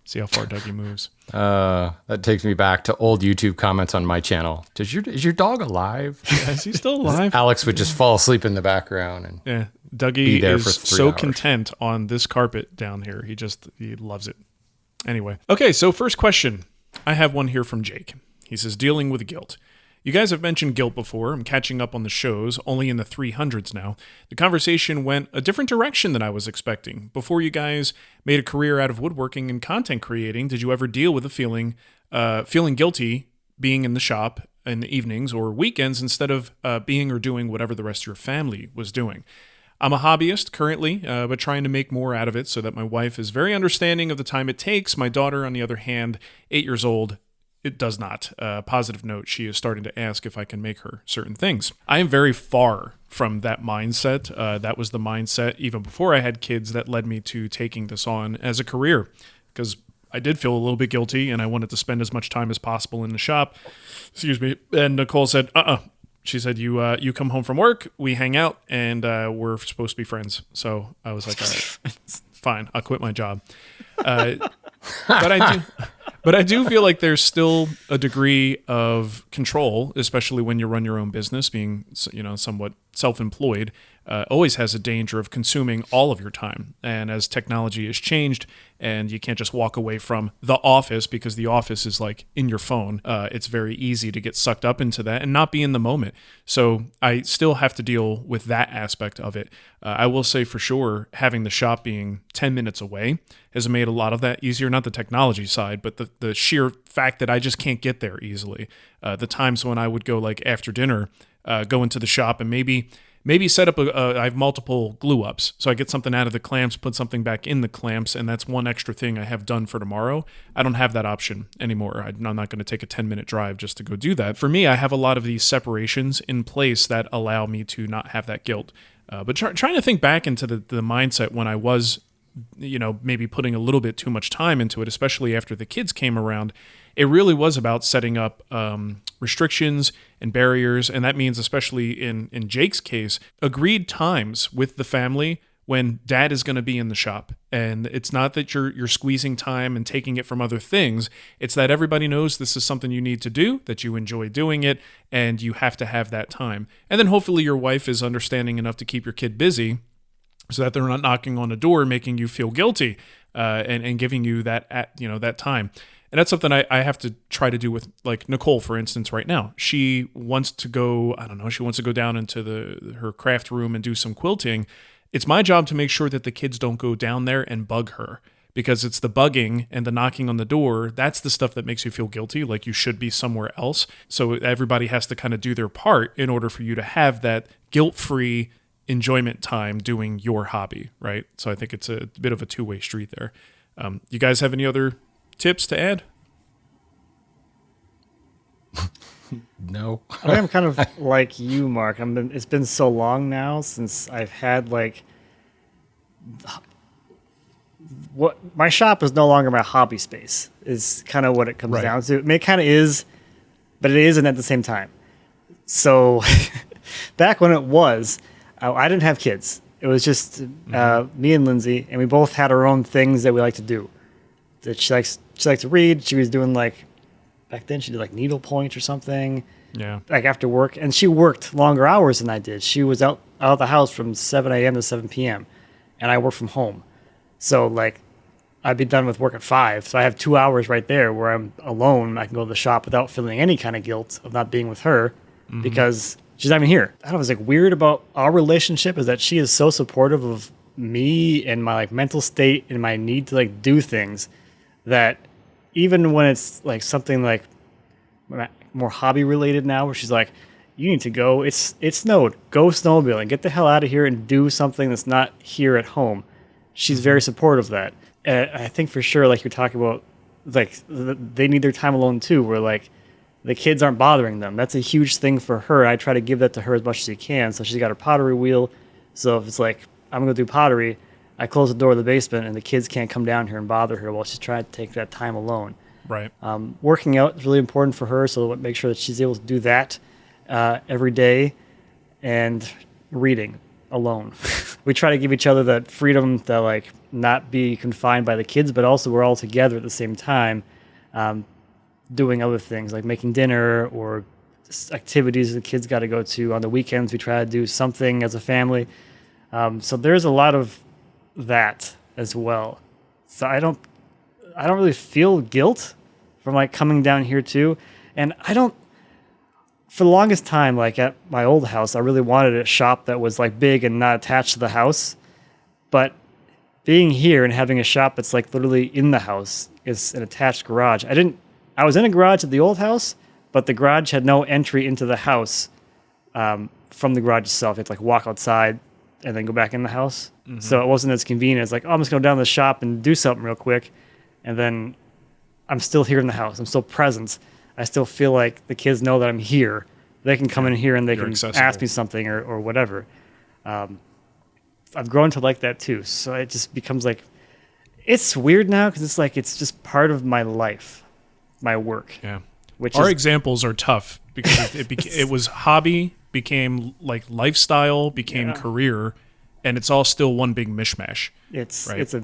See how far Dougie moves.
That takes me back to old YouTube comments on my channel. Is your dog alive?
Is he still alive?
Alex would just fall asleep in the background. And
yeah, Dougie
there for
is
3
so
hours.
content on this carpet down here. He loves it. Anyway. Okay, so first question. I have one here from Jake. He says, dealing with guilt. You guys have mentioned guilt before. I'm catching up on the shows, only in the 300s now. The conversation went a different direction than I was expecting. Before you guys made a career out of woodworking and content creating, did you ever deal with the feeling guilty being in the shop in the evenings or weekends instead of being or doing whatever the rest of your family was doing? I'm a hobbyist currently, but trying to make more out of it so that my wife is very understanding of the time it takes. My daughter, on the other hand, 8 years old, it does not. Positive note, she is starting to ask if I can make her certain things. I am very far from that mindset. That was the mindset even before I had kids that led me to taking this on as a career, because I did feel a little bit guilty and I wanted to spend as much time as possible in the shop. Excuse me. And Nicole said, She said, you come home from work, we hang out, and we're supposed to be friends. So I was like, all right, fine, I'll quit my job. But I do feel like there's still a degree of control, especially when you run your own business, being somewhat self-employed, always has a danger of consuming all of your time. And as technology has changed and you can't just walk away from the office because the office is like in your phone, it's very easy to get sucked up into that and not be in the moment. So I still have to deal with that aspect of it. I will say for sure, having the shop being 10 minutes away has made a lot of that easier, not the technology side, but the sheer fact that I just can't get there easily. The times when I would go like after dinner, go into the shop and maybe set up I have multiple glue ups. So I get something out of the clamps, put something back in the clamps, and that's one extra thing I have done for tomorrow. I don't have that option anymore. I'm not going to take a 10-minute drive just to go do that. For me, I have a lot of these separations in place that allow me to not have that guilt. But trying to think back into the mindset when I was, maybe putting a little bit too much time into it, especially after the kids came around, it really was about setting up restrictions and barriers. And that means, especially in Jake's case, agreed times with the family when dad is going to be in the shop. And it's not that you're squeezing time and taking it from other things. It's that everybody knows this is something you need to do, that you enjoy doing it, and you have to have that time. And then hopefully your wife is understanding enough to keep your kid busy so that they're not knocking on the door, making you feel guilty and giving you that time. And that's something I have to try to do with, like, Nicole, for instance, right now. She wants to go, she wants to go down into her craft room and do some quilting. It's my job to make sure that the kids don't go down there and bug her, because it's the bugging and the knocking on the door. That's the stuff that makes you feel guilty, like you should be somewhere else. So everybody has to kind of do their part in order for you to have that guilt-free enjoyment time doing your hobby, right? So I think it's a bit of a two-way street there. You guys have any other tips to add?
No.
I'm kind of like you, Mark. It's been so long now since I've had what my shop is no longer my hobby space, is kind of what it comes down to. I mean, it kind of is, but it isn't at the same time. So back when it was, I didn't have kids. It was just me and Lindsay, and we both had our own things that we like to do. That she likes to read. She was doing back then she did needlepoint or something.
Yeah.
After work, and she worked longer hours than I did. She was out of the house from 7 a.m. to 7 p.m. and I work from home. So I'd be done with work at 5. So I have 2 hours right there where I'm alone. I can go to the shop without feeling any kind of guilt of not being with her because she's not even here. I don't know, what's weird about our relationship is that she is so supportive of me and my mental state and my need to do things, that even when it's something more hobby related now, where she's like, you need to go, it snowed, go snowmobiling, get the hell out of here and do something that's not here at home. She's very supportive of that. I think for sure, you're talking about, they need their time alone too, where the kids aren't bothering them. That's a huge thing for her. I try to give that to her as much as you can. So she's got her pottery wheel. So if it's I'm going to do pottery, I close the door of the basement and the kids can't come down here and bother her while she's trying to take that time alone.
Right.
Working out is really important for her, so make sure that she's able to do that. every day and reading alone. We try to give each other that freedom to like not be confined by the kids, but also we're all together at the same time, doing other things like making dinner or activities the kids got to go to. On the weekends, we try to do something as a family. So there's a lot of that as well. So I don't really feel guilt from like coming down here too. And for the longest time, like at my old house, I really wanted a shop that was like big and not attached to the house. But being here and having a shop that's like literally in the house is an attached garage. I was in a garage at the old house, but the garage had no entry into the house from the garage itself. You had to like walk outside and then go back in the house. Mm-hmm. So it wasn't as convenient as like, oh, I'm just going down to the shop and do something real quick. And then I'm still here in the house. I'm still present. I still feel like the kids know that I'm here. They can come in here and they can ask me something or whatever. I've grown to like that too. So it just becomes like, it's weird now because it's like, it's just part of my life, my work.
Yeah. Our examples are tough because it was hobby, became like lifestyle, became career, and it's all still one big mishmash.
It's a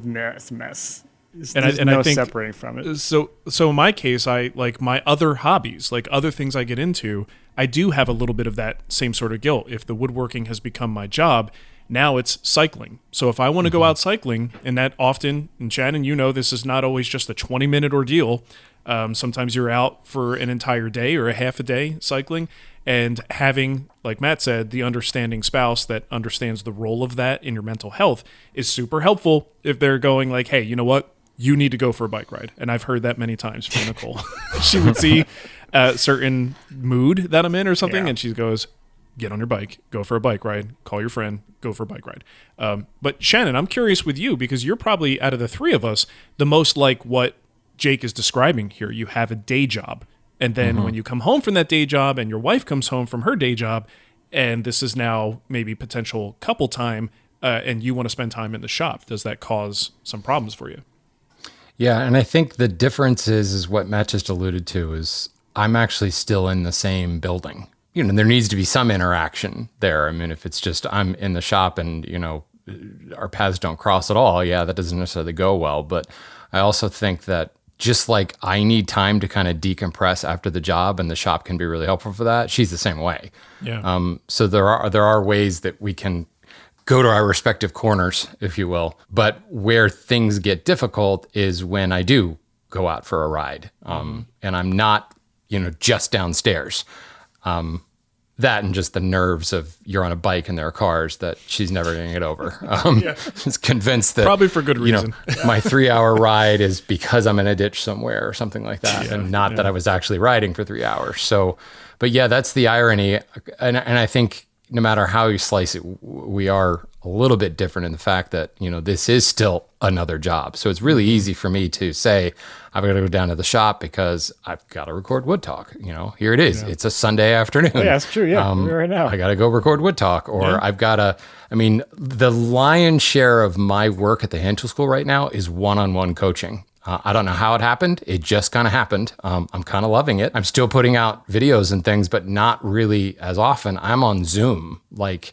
mess. There's
I
no
think
separating from it.
So in my case, I like my other hobbies, like other things I get into, I do have a little bit of that same sort of guilt. If the woodworking has become my job, now it's cycling. So if I want to go out cycling, and that often, and Shannon, you know, this is not always just a 20-minute ordeal. Sometimes you're out for an entire day or a half a day cycling, and having, like Matt said, the understanding spouse that understands the role of that in your mental health is super helpful if they're going like, hey, you know what? You need to go for a bike ride. And I've heard that many times from Nicole. She would see a certain mood that I'm in or something, and she goes, get on your bike, go for a bike ride, call your friend, go for a bike ride. But Shannon, I'm curious with you because you're probably, out of the three of us, the most like what Jake is describing here. You have a day job. And then when you come home from that day job and your wife comes home from her day job, and this is now maybe potential couple time, and you want to spend time in the shop, does that cause some problems for you?
Yeah, and I think the difference is what Matt just alluded to, is I'm actually still in the same building. You know, there needs to be some interaction there. I mean, if it's just I'm in the shop and, you know, our paths don't cross at all, yeah, that doesn't necessarily go well. But I also think that just like I need time to kind of decompress after the job, and the shop can be really helpful for that, she's the same way.
Yeah.
So there are ways that we can go to our respective corners, if you will. But where things get difficult is when I do go out for a ride, and I'm not, you know, just downstairs. That and just the nerves of you're on a bike and there are cars that she's never going to get over. She's convinced that
probably for good reason.
You know, my 3-hour ride is because I'm in a ditch somewhere or something like that, and not that I was actually riding for 3 hours. So, but yeah, that's the irony, and I think no matter how you slice it, we are a little bit different in the fact that, you know, this is still another job. So it's really easy for me to say, I've got to go down to the shop because I've got to record WoodTalk. You know, here it is. Yeah. It's a Sunday afternoon.
Oh, yeah, that's true. Yeah, right now.
I got to go record WoodTalk, or I've got to, I mean, the lion's share of my work at the hand tool school right now is one-on-one coaching. I don't know how it happened. It just kind of happened. I'm kind of loving it. I'm still putting out videos and things, but not really as often. I'm on Zoom like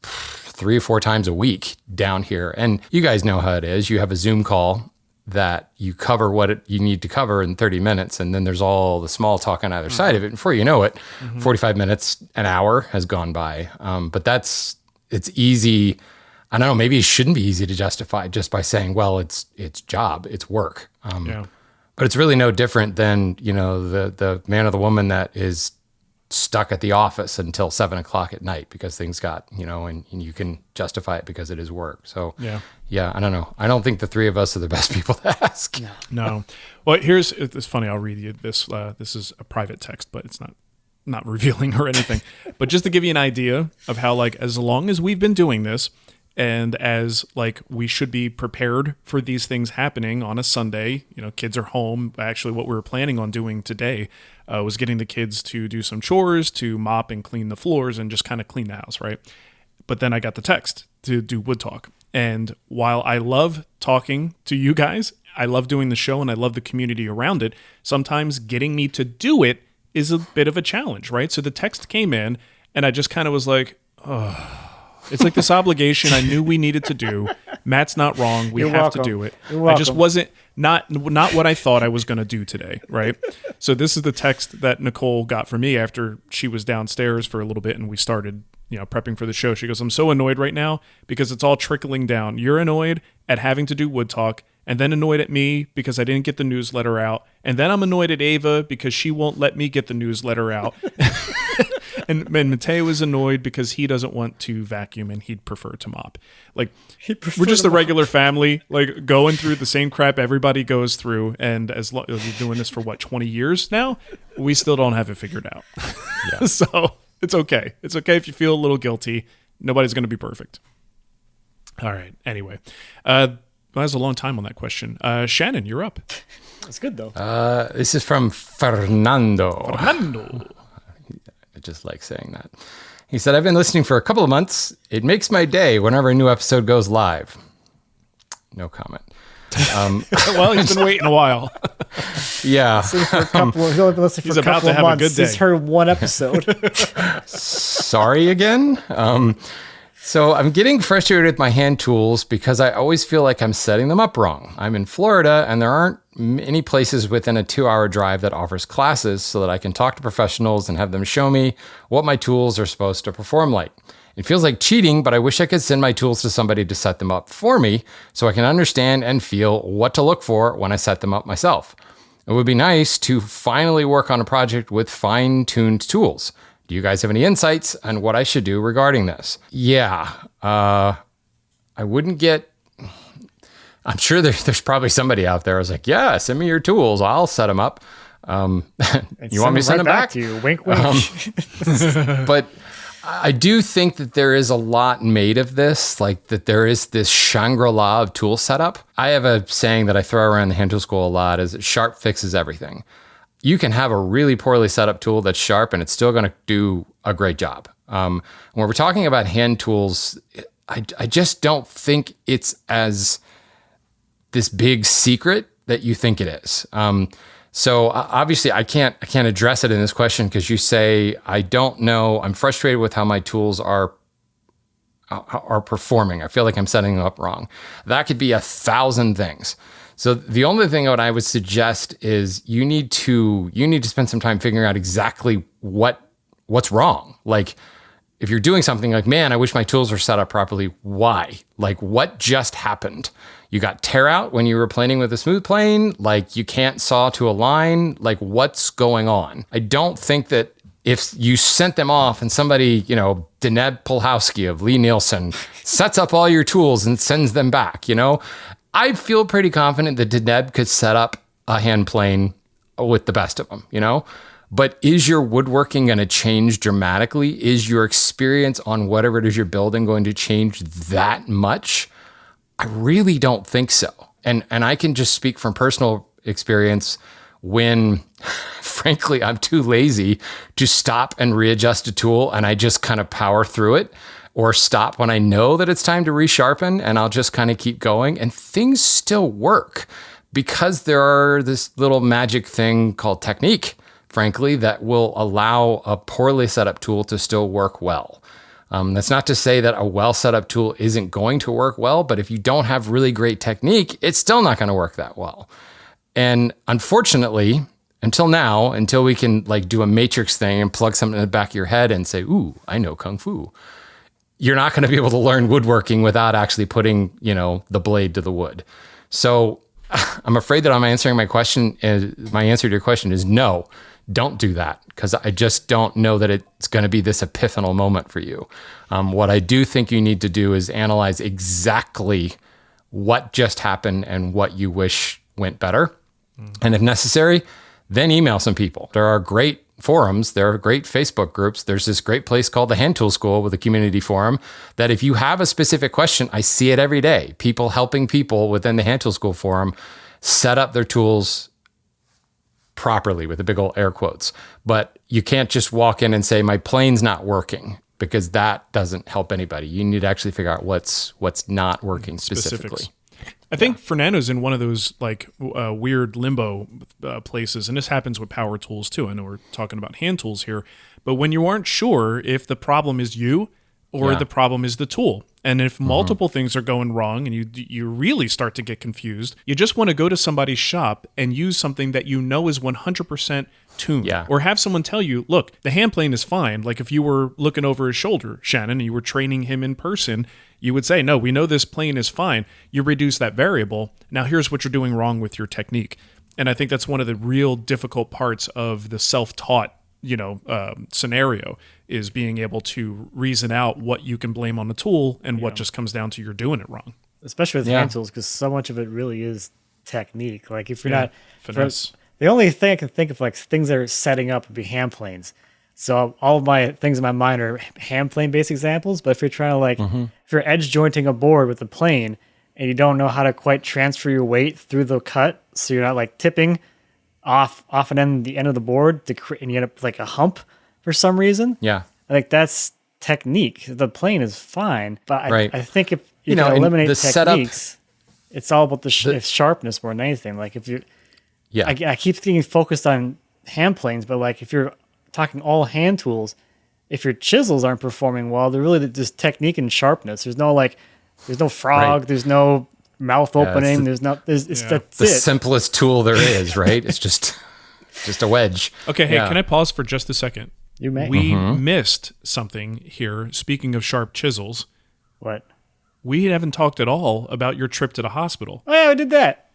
3 or 4 times a week down here. And you guys know how it is. You have a Zoom call that you cover what you need to cover in 30 minutes. And then there's all the small talk on either side of it. And before you know it, 45 minutes, an hour has gone by. But it's easy. I don't know, maybe it shouldn't be easy to justify just by saying, well, it's job, it's work. But it's really no different than, you know, the man or the woman that is stuck at the office until 7 o'clock at night because things got, you know, and you can justify it because it is work. So yeah, I don't know. I don't think the three of us are the best people to ask.
No. Well, it's funny. I'll read you this. This is a private text, but it's not revealing or anything. But just to give you an idea of how, like, as long as we've been doing this, and as like we should be prepared for these things happening on a Sunday, you know, kids are home. Actually, what we were planning on doing today was getting the kids to do some chores, to mop and clean the floors and just kind of clean the house, right? But then I got the text to do WoodTalk. And while I love talking to you guys, I love doing the show and I love the community around it, sometimes getting me to do it is a bit of a challenge, right? So the text came in and I just kind of was like, oh, it's like this obligation I knew we needed to do. Matt's not wrong. We have to do it. I just wasn't not what I thought I was going to do today, right? So this is the text that Nicole got from me after she was downstairs for a little bit and we started, prepping for the show. She goes, I'm so annoyed right now because it's all trickling down. You're annoyed at having to do WoodTalk, and then annoyed at me because I didn't get the newsletter out, and then I'm annoyed at Ava because she won't let me get the newsletter out. And Mateo is annoyed because he doesn't want to vacuum and he'd prefer to mop. Like, we're just a regular family, like going through the same crap everybody goes through. And as we're doing this for 20 years now, we still don't have it figured out. Yeah. So it's okay. It's okay if you feel a little guilty. Nobody's going to be perfect. All right. Anyway, that was a long time on that question. Shannon, you're up.
That's good though.
This is from Fernando. I just like saying that. He said, I've been listening for a couple of months. It makes my day whenever a new episode goes live. No comment.
Well, he's been waiting a while.
Yeah.
He's about to have a good day. He's heard one episode.
Sorry again. So I'm getting frustrated with my hand tools because I always feel like I'm setting them up wrong. I'm in Florida and there aren't many places within a 2-hour drive that offers classes so that I can talk to professionals and have them show me what my tools are supposed to perform like. It feels like cheating, but I wish I could send my tools to somebody to set them up for me so I can understand and feel what to look for when I set them up myself. It would be nice to finally work on a project with fine-tuned tools. Do you guys have any insights on what I should do regarding this? Yeah, I wouldn't get... I'm sure there's probably somebody out there who's like, yeah, send me your tools. I'll set them up. You want me to send them back
to you? Wink, wink.
But I do think that there is a lot made of this, like that there is this Shangri-La of tool setup. I have a saying that I throw around the hand tool school a lot is that sharp fixes everything. You can have a really poorly set up tool that's sharp and it's still going to do a great job. When we're talking about hand tools, I just don't think it's as this big secret that you think it is. So obviously I can't address it in this question because you say, I don't know, I'm frustrated with how my tools are performing. I feel like I'm setting them up wrong. That could be 1,000 things. So the only thing what I would suggest is you need to spend some time figuring out exactly what's wrong. Like if you're doing something like, man, I wish my tools were set up properly. Why? Like what just happened? You got tear out when you were planing with a smooth plane? Like you can't saw to a line? Like what's going on? I don't think that if you sent them off and somebody, Deneb Polhowski of Lee Nielsen sets up all your tools and sends them back, I feel pretty confident that Deneb could set up a hand plane with the best of them, But is your woodworking going to change dramatically? Is your experience on whatever it is you're building going to change that much? I really don't think so. And I can just speak from personal experience when, frankly, I'm too lazy to stop and readjust a tool and I just kind of power through it, or stop when I know that it's time to resharpen and I'll just kind of keep going and things still work because there are this little magic thing called technique, frankly, that will allow a poorly set up tool to still work well. That's not to say that a well set up tool isn't going to work well, but if you don't have really great technique, it's still not going to work that well. And unfortunately, until we can like do a matrix thing and plug something in the back of your head and say, ooh, I know Kung Fu, you're not going to be able to learn woodworking without actually putting, the blade to the wood. So I'm afraid that I'm answering my answer to your question is no, don't do that, because I just don't know that it's going to be this epiphanal moment for you. What I do think you need to do is analyze exactly what just happened and what you wish went better. And if necessary, then email some people. There are great forums. There are great Facebook groups. There's this great place called the Hand Tool School with a community forum that if you have a specific question, I see it every day. People helping people within the Hand Tool School forum set up their tools properly with the big old air quotes. But you can't just walk in and say, my plane's not working, because that doesn't help anybody. You need to actually figure out what's not working specifically.
I think Fernando's in one of those like weird limbo places, and this happens with power tools too. I know we're talking about hand tools here, but when you aren't sure if the problem is you or the problem is the tool, and if multiple things are going wrong and you really start to get confused, you just want to go to somebody's shop and use something that you know is 100% tuned.
Yeah.
Or have someone tell you, look, the hand plane is fine. Like if you were looking over his shoulder, Shannon, and you were training him in person, you would say, no, we know this plane is fine. You reduce that variable. Now here's what you're doing wrong with your technique. And I think that's one of the real difficult parts of the self-taught scenario, is being able to reason out what you can blame on the tool and what just comes down to you're doing it wrong.
Especially with hand tools, because so much of it really is technique. Like if you're not
finesse.
The only thing I can think of, like things that are setting up, would be hand planes. So all of my things in my mind are hand plane based examples. But if you're trying to if you're edge jointing a board with a plane and you don't know how to quite transfer your weight through the cut, so you're not like tipping off the end of the board and you end up with like a hump for some reason.
Yeah.
I think that's technique. The plane is fine, but I think if you can
and
eliminate
the
techniques, it's all about the sharpness more than anything. Like if you, I keep getting focused on hand planes, but like if you're talking all hand tools, if your chisels aren't performing well, they're really just technique and sharpness. There's no frog, there's no mouth opening. That's
the simplest tool there is, right? It's just a wedge.
Okay, hey, can I pause for just a second?
You may.
We missed something here. Speaking of sharp chisels,
what?
We haven't talked at all about your trip to the hospital.
Oh yeah, I did that.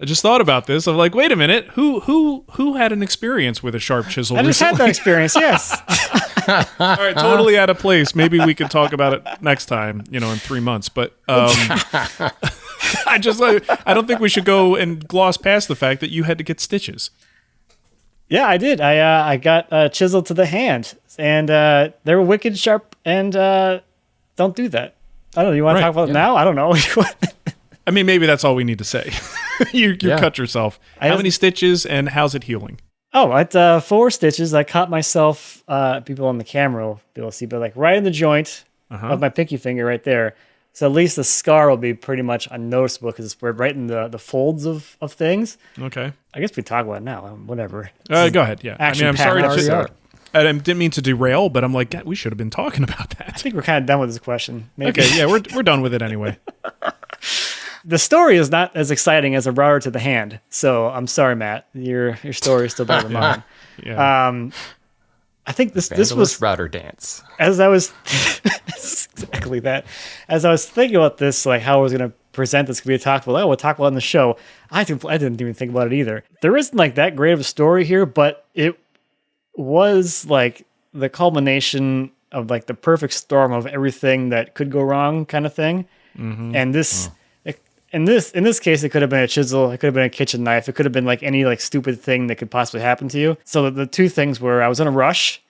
I just thought about this. I'm like, wait a minute, who had an experience with a sharp chisel?
I just had that experience. Yes.
All right, totally out of place. Maybe we could talk about it next time, in 3 months. But I don't think we should go and gloss past the fact that you had to get stitches.
Yeah, I did. I got chiseled to the hand, and they were wicked sharp. And don't do that. I don't know. You want to talk about it now? I don't know.
I mean, maybe that's all we need to say. you cut yourself. How many stitches and how's it healing?
Oh, at 4 stitches. I caught myself. People on the camera will be able to see, but like right in the joint of my pinky finger, right there. So at least the scar will be pretty much unnoticeable because it's right in the folds of things.
Okay.
I guess we talk about it now. Whatever.
Go ahead. Yeah. I mean, I'm sorry I didn't mean to derail, but I'm like, God, we should have been talking about that.
I think we're kind of done with this question. Maybe.
Okay. Yeah, we're done with it anyway.
The story is not as exciting as a router to the hand. So I'm sorry, Matt. Your story is still better than mine.
Yeah.
I think this was
router dance.
As I was exactly that. As I was thinking about this, like how I was going to present this, we'll talk about it in the show. I didn't even think about it either. There isn't like that great of a story here, but it was like the culmination of like the perfect storm of everything that could go wrong, kind of thing. Mm-hmm. And this. In this case, it could have been a chisel, it could have been a kitchen knife, it could have been like any like stupid thing that could possibly happen to you. So the two things were I was in a rush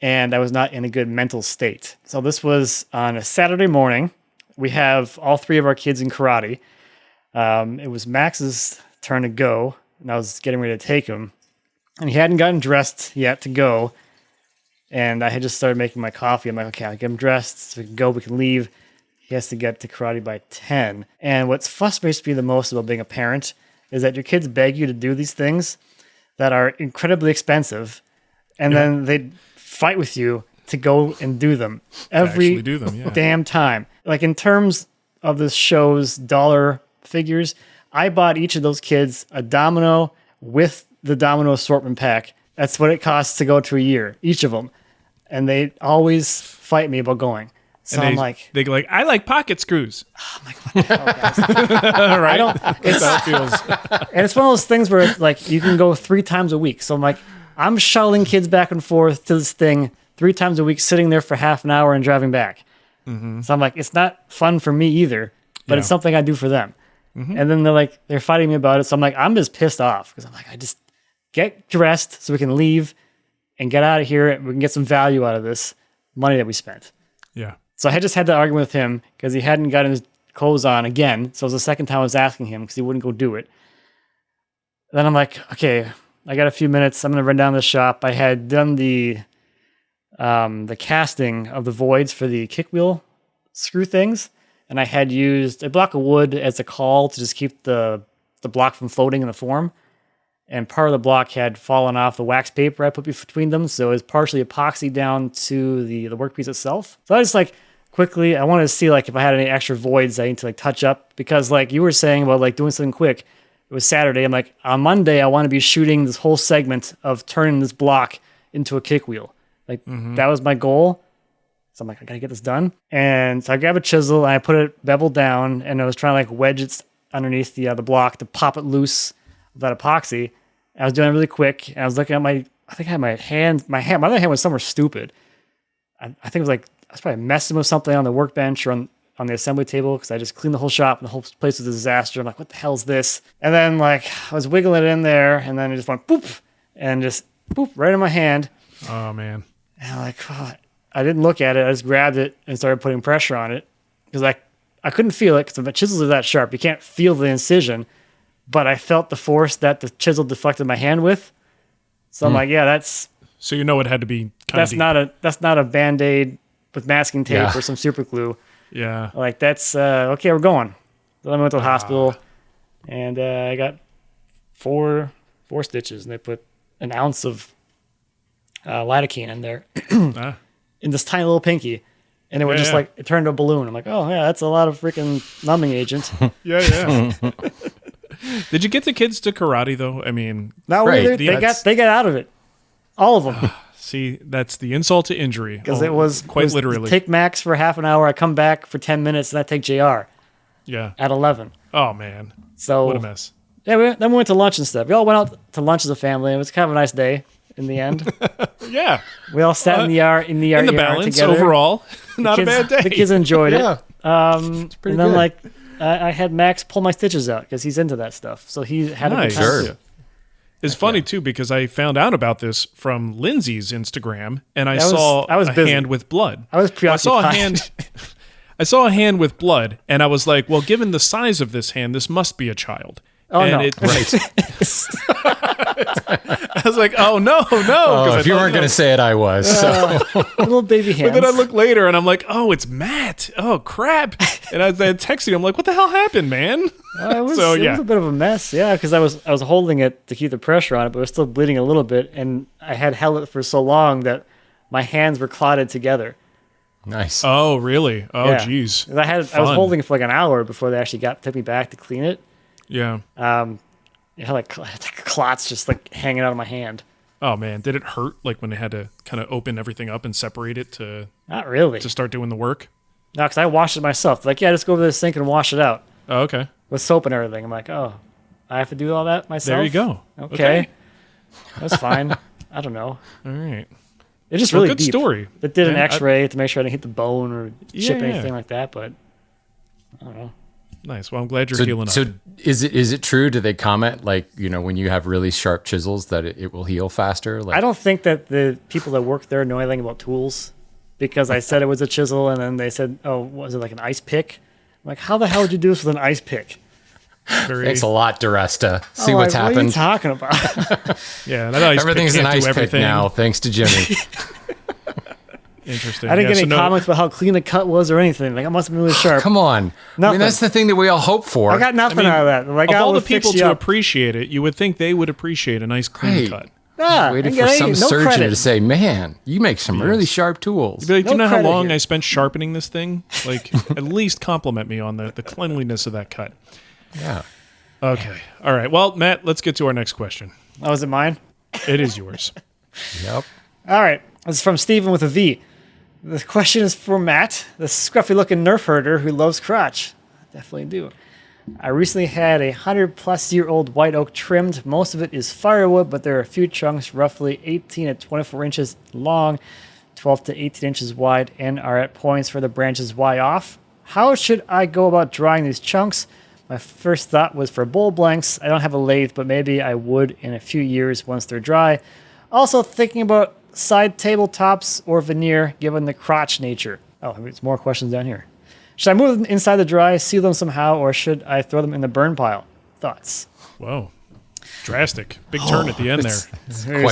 and I was not in a good mental state. So this was on a Saturday morning. We have all 3 of our kids in karate. It was Max's turn to go, and I was getting ready to take him. And he hadn't gotten dressed yet to go. And I had just started making my coffee. I'm like, okay, I'll get him dressed so we can go, we can leave. He has to get to karate by 10. And what frustrates me the most about being a parent is that your kids beg you to do these things that are incredibly expensive, and then they fight with you to go and do them every damn time. Like in terms of the show's dollar figures, I bought each of those kids a domino with the domino assortment pack. That's what it costs to go to a year, each of them. And they always fight me about going. So I'm like,
they go like, I like pocket screws.
I'm like, what the hell, guys?
Right?
I don't. It's how it feels. And it's one of those things where it's like you can go 3 times a week. So I'm like, I'm shuttling kids back and forth to this thing 3 times a week, sitting there for half an hour and driving back. Mm-hmm. So I'm like, it's not fun for me either, but it's something I do for them. Mm-hmm. And then they're fighting me about it. So I'm like, I'm just pissed off because I'm like, I just get dressed so we can leave and get out of here and we can get some value out of this money that we spent.
Yeah.
So I had just had that argument with him because he hadn't gotten his clothes on again. So it was the second time I was asking him because he wouldn't go do it. Then I'm like, okay, I got a few minutes. I'm going to run down to the shop. I had done the casting of the voids for the kick wheel screw things. and I had used a block of wood as a caul to just keep the block from floating in the form. And part of the block had fallen off the wax paper I put between them, so it was partially epoxy down to the workpiece itself. So I just like quickly, I wanted to see like if I had any extra voids I need to like touch up, because like you were saying about like doing something quick. It was Saturday. I'm like, on Monday I want to be shooting this whole segment of turning this block into a kick wheel. Like that was my goal. So I'm like, I gotta get this done. And so I grabbed a chisel and I put it bevel down, and I was trying to like wedge it underneath the block to pop it loose of that epoxy. And I was doing it really quick. And I was looking at I think I had my other hand was somewhere stupid. I think it was like, I was probably messing with something on the workbench or on the assembly table, because I just cleaned the whole shop and the whole place was a disaster. I'm like, what the hell is this? And then like I was wiggling it in there, and then it just went boop, and just boop right in my hand.
Oh man.
And I'm like, oh, I didn't look at it. I just grabbed it and started putting pressure on it, because I couldn't feel it, because the chisels are that sharp. You can't feel the incision, but I felt the force that the chisel deflected my hand with. So I'm like, yeah, that's.
So you know it had to be kind of deep.
That's not a Band-Aid with masking tape or some super glue.
Yeah.
Like that's okay. We're going. So then I went to the hospital, and I got four stitches, and they put an ounce of lidocaine in there, in this tiny little pinky, and it was just like it turned to a balloon. I'm like, oh yeah, that's a lot of freaking numbing agent.
Yeah. Did you get the kids to karate though? I mean,
No,
Right.
they got out of it, all of them.
see, that's the insult to injury.
Because it was
quite literally.
Take Max for half an hour. I come back for 10 minutes, and I take JR
Yeah.
at 11.
Oh man.
So
What a mess.
Yeah, then we went to lunch and stuff. We all went out to lunch as a family. It was kind of a nice day in the end.
Yeah.
We all sat in the yard
In the
yard
balance
together.
overall, not a bad day.
The kids enjoyed it.
It's pretty
And then
good.
like I had Max pull my stitches out because he's into that stuff. So he had a good
Nice.
time
Sure.
too.
It's funny too, because I found out about this from Lindsay's Instagram, and I
I was
saw a
busy.
hand with blood.
I was
I saw a
preoccupied.
hand. I saw a hand with blood, and I was like, "Well, given the size of this hand, this must be a child."
Oh,
and
no.
I was like, "Oh no, no!"
Oh, if you weren't going to say it, I was. So.
Little baby hands.
But then I look later, and I'm like, "Oh, it's Matt. Oh crap!" And I texted him, I'm like, "What the hell happened, man?"
It was
So, yeah.
a bit of a mess, yeah, because I was holding it to keep the pressure on it, but it was still bleeding a little bit, and I had held it for so long that my hands were clotted together.
Nice.
Oh, really? Oh,
Yeah.
geez.
I was
Fun.
holding it for like an hour before they actually took me back to clean it.
Yeah.
It had like clots just like hanging out of my hand.
Oh man, did it hurt? Like when they had to kind of open everything up and separate it to
Not really.
start doing the work?
No, because I washed it myself. They're like, yeah, just go over to the sink and wash it out
Oh, okay.
with soap and everything. I'm like, oh, I have to do all that myself?
There you go.
Okay. That's fine. I don't know.
All right.
It's just
Well,
really
good
deep.
story.
It did an
Man,
X-ray to make sure I didn't hit the bone or chip
Yeah.
anything like that, but I don't know.
Nice. Well, I'm glad you're healing up.
So is it true? Do they comment like, when you have really sharp chisels that it will heal faster? Like,
I don't think that the people that work there know anything about tools, because I said it was a chisel, and then they said, oh, was it like an ice pick? I'm like, how the hell did you do this with an ice pick?
Very,
Thanks a lot, DeResta. See
I'm
what's
like,
happened.
What are you talking about?
yeah, that ice
Everything's
pick
an
can't
ice
do
pick
everything.
now, thanks to Jimmy.
Interesting.
I didn't
Yeah,
get any
so no-
comments about how clean the cut was or anything. Like, it must have been really sharp.
Come on. I mean,
Nothing.
that's the thing that we all hope for.
I got nothing
I mean,
out of that. Like,
Of
I
all the
would fix
people
you
to
up.
appreciate it, you would think they would appreciate a nice clean
Right.
cut.
Ah,
Waited
I
for
get
some
no
surgeon
credit.
to say, man, you make some really sharp tools.
Be like, do you
No
know how
credit
long
here.
I spent sharpening this thing? Like, at least compliment me on the cleanliness of that cut.
Yeah.
Okay. All right. Well, Matt, let's get to our next question.
Oh, is it mine?
It is yours.
Yep.
All right. This is from Steven with a V. The question is for Matt, the scruffy-looking nerf herder who loves crotch. I definitely do. I recently had a 100-plus-year-old white oak trimmed. Most of it is firewood, but there are a few chunks roughly 18 to 24 inches long, 12 to 18 inches wide, and are at points where the branches Y off. How should I go about drying these chunks? My first thought was for bowl blanks. I don't have a lathe, but maybe I would in a few years once they're dry. Also thinking about side tabletops or veneer, given the crotch nature. Oh, there's more questions down here. Should I move them inside the dry, seal them somehow, or should I throw them in the burn pile? Thoughts?
Whoa. Drastic. Big turn at the end there.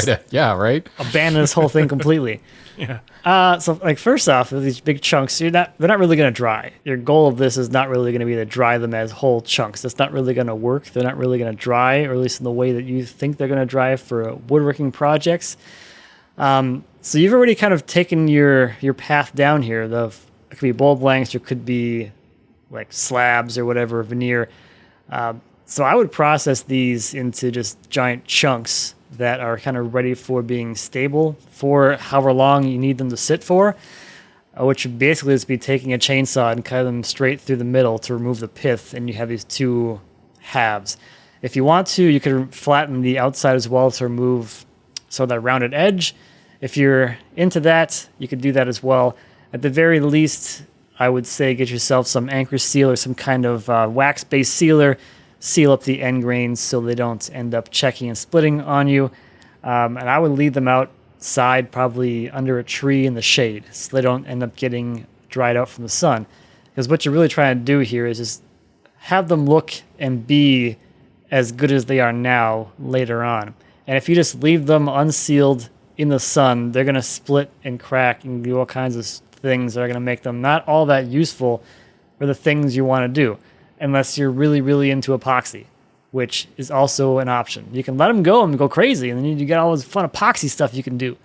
Right?
Abandon this whole thing completely.
Yeah.
So like first off, with these big chunks, they're not really going to dry. Your goal of this is not really going to be to dry them as whole chunks. That's not really going to work. They're not really going to dry, or at least in the way that you think they're going to dry for woodworking projects. So you've already kind of taken your path down here. It could be bowl blanks, or could be like slabs or whatever, veneer. So I would process these into just giant chunks that are kind of ready for being stable for however long you need them to sit for, which basically is be taking a chainsaw and cut them straight through the middle to remove the pith, and you have these two halves. If you want to, you could flatten the outside as well to remove that rounded edge. If you're into that, you could do that as well. At the very least, I would say get yourself some anchor seal or some kind of wax-based sealer. Seal up the end grains so they don't end up checking and splitting on you. And I would leave them outside, probably under a tree in the shade, so they don't end up getting dried out from the sun. Because what you're really trying to do here is just have them look and be as good as they are now later on. And if you just leave them unsealed in the sun, they're going to split and crack and do all kinds of things that are going to make them not all that useful for the things you want to do, unless you're really, really into epoxy, which is also an option. You can let them go and go crazy, and then you get all this fun epoxy stuff you can do.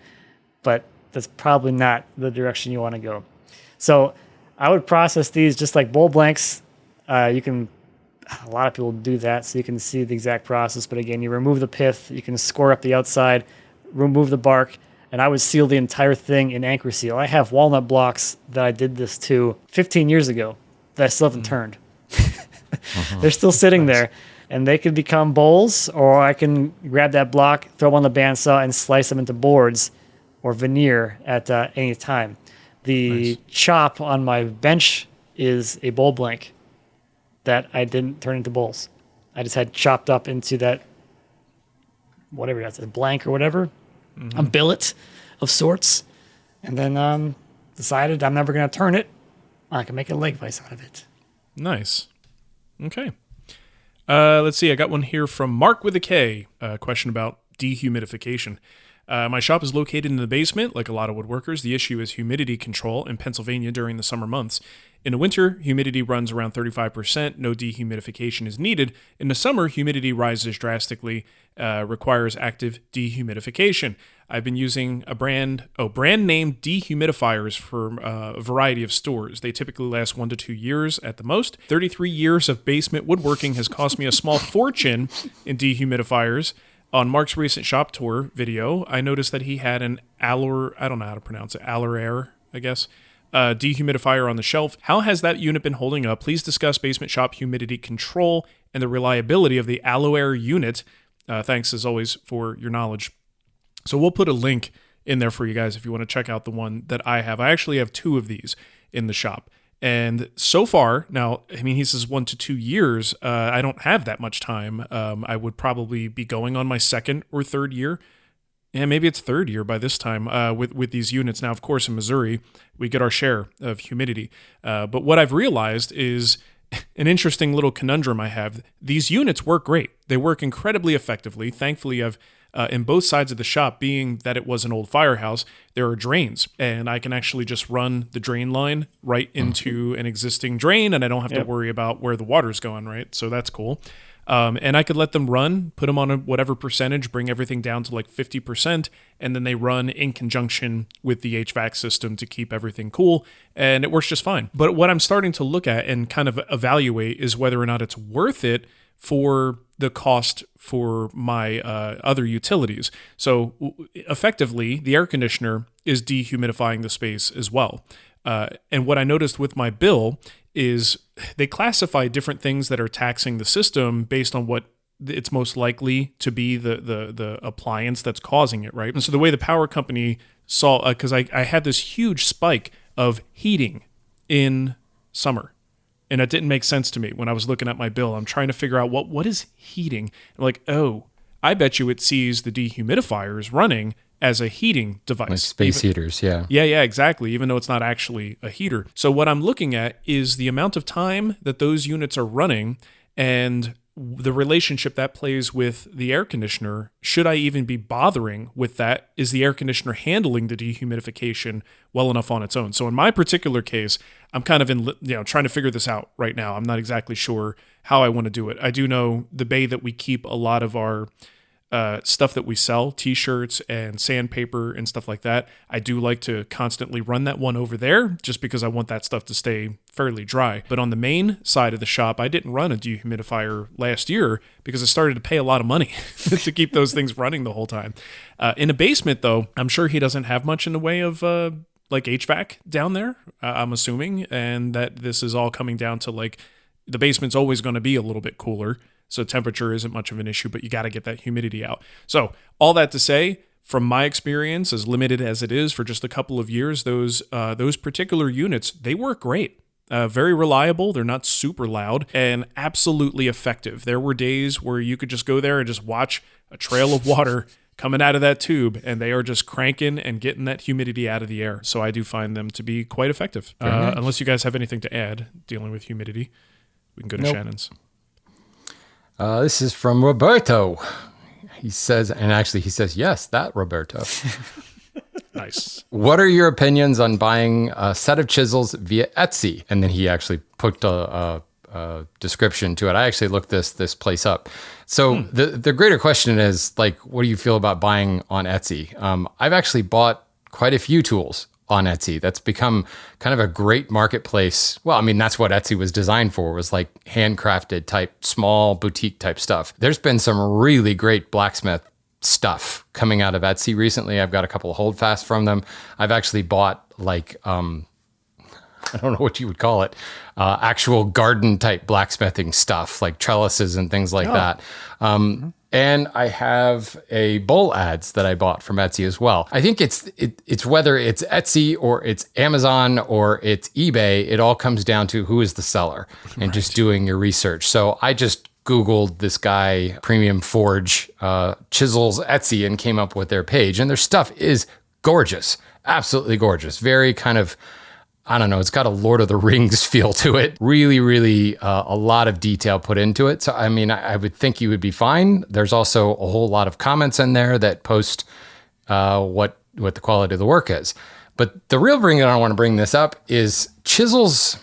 But that's probably not the direction you want to go. So I would process these just like bowl blanks. A lot of people do that, so you can see the exact process. But again, you remove the pith, you can score up the outside, remove the bark, and I would seal the entire thing in anchor seal. I have walnut blocks that I did this to 15 years ago that I still haven't turned. They're still sitting there, and they could become bowls, or I can grab that block, throw them on the bandsaw, and slice them into boards or veneer at any time. The chop on my bench is a bowl blank that I didn't turn into bowls. I just had chopped up into that, whatever that's, a blank or whatever, a billet of sorts, and then decided I'm never going to turn it. I can make a leg vise out of it.
Nice. Okay. Let's see. I got one here from Marc with a K. A question about dehumidification. My shop is located in the basement, like a lot of woodworkers. The issue is humidity control in Pennsylvania during the summer months. In the winter, humidity runs around 35%. No dehumidification is needed. In the summer, humidity rises drastically, requires active dehumidification. I've been using brand name dehumidifiers for a variety of stores. They typically last 1 to 2 years at the most. 33 years of basement woodworking has cost me a small fortune in dehumidifiers. On Marc's recent shop tour video, I noticed that he had an Allure, I don't know how to pronounce it, Allure, I guess, dehumidifier on the shelf. How has that unit been holding up? Please discuss basement shop humidity control and the reliability of the Allure unit. Thanks, as always, for your knowledge. So we'll put a link in there for you guys if you want to check out the one that I have. I actually have 2 of these in the shop. And so far, now, I mean, he says 1 to 2 years. I don't have that much time. I would probably be going on my 2nd or 3rd year. And maybe it's 3rd year by this time with these units. Now, of course, in Missouri, we get our share of humidity. But what I've realized is an interesting little conundrum I have. These units work great. They work incredibly effectively. Thankfully, I've in both sides of the shop, being that it was an old firehouse, there are drains, and I can actually just run the drain line right into an existing drain, and I don't have to worry about where the water's going, right? So that's cool. And I could let them run, put them on whatever percentage, bring everything down to like 50%, and then they run in conjunction with the HVAC system to keep everything cool, and it works just fine. But what I'm starting to look at and kind of evaluate is whether or not it's worth it for the cost for my other utilities. So effectively, the air conditioner is dehumidifying the space as well. And what I noticed with my bill is they classify different things that are taxing the system based on what it's most likely to be the appliance that's causing it, right? And so the way the power company saw, because I had this huge spike of heating in summer. And it didn't make sense to me when I was looking at my bill. I'm trying to figure out what is heating. I'm like, oh, I bet you it sees the dehumidifiers running as a heating device.
Like space heaters, yeah.
Yeah, exactly, even though it's not actually a heater. So what I'm looking at is the amount of time that those units are running and the relationship that plays with the air conditioner, should I even be bothering with that? Is the air conditioner handling the dehumidification well enough on its own? So in my particular case, I'm kind of trying to figure this out right now. I'm not exactly sure how I want to do it. I do know the bay that we keep a lot of our stuff that we sell, t-shirts and sandpaper and stuff like that. I do like to constantly run that one over there just because I want that stuff to stay fairly dry. But on the main side of the shop, I didn't run a dehumidifier last year because I started to pay a lot of money to keep those things running the whole time. In a basement though, I'm sure he doesn't have much in the way of like HVAC down there, I'm assuming, and that this is all coming down to like the basement's always going to be a little bit cooler. So temperature isn't much of an issue, but you got to get that humidity out. So all that to say, from my experience, as limited as it is for just a couple of years, those particular units, they work great. Very reliable. They're not super loud and absolutely effective. There were days where you could just go there and just watch a trail of water coming out of that tube, and they are just cranking and getting that humidity out of the air. So I do find them to be quite effective. Unless you guys have anything to add dealing with humidity, we can go to Shannon's.
This is from Roberto. He says, yes, that Roberto.
Nice.
What are your opinions on buying a set of chisels via Etsy? And then he actually put a description to it. I actually looked this place up. So the greater question is, like, what do you feel about buying on Etsy? I've actually bought quite a few tools on Etsy. That's become kind of a great marketplace. Well, I mean, that's what Etsy was designed for, was like handcrafted type, small boutique type stuff. There's been some really great blacksmith stuff coming out of Etsy recently. I've got a couple of holdfasts from them. I've actually bought like, I don't know what you would call it, actual garden type blacksmithing stuff, like trellises and things like that. And I have a bowl ads that I bought from Etsy as well. I think it's whether it's Etsy or it's Amazon or it's eBay, it all comes down to who is the seller and just doing your research. So I just Googled this guy, Premium Forge Chisels Etsy, and came up with their page. And their stuff is gorgeous, absolutely gorgeous. Very kind of, I don't know, it's got a Lord of the Rings feel to it. Really, really a lot of detail put into it. So, I mean, I would think you would be fine. There's also a whole lot of comments in there that post what the quality of the work is. But the real reason I want to bring this up is chisels.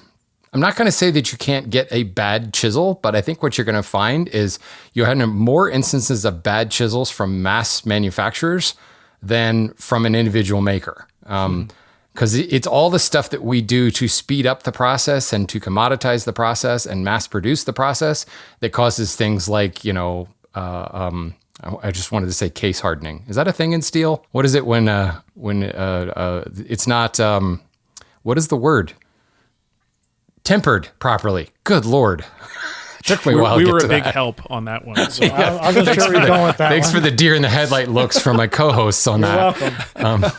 I'm not going to say that you can't get a bad chisel, but I think what you're going to find is you're having more instances of bad chisels from mass manufacturers than from an individual maker. Because it's all the stuff that we do to speed up the process and to commoditize the process and mass produce the process that causes things like, I just wanted to say case hardening. Is that a thing in steel? What is it when it's not, what is the word? Tempered properly. Good Lord. It took me a while to get to that.
We were a big help on that one. So.
Yeah. I'm not sure where you're going with that.
Thanks for the deer in the headlight looks from my co-hosts on that.
You're welcome.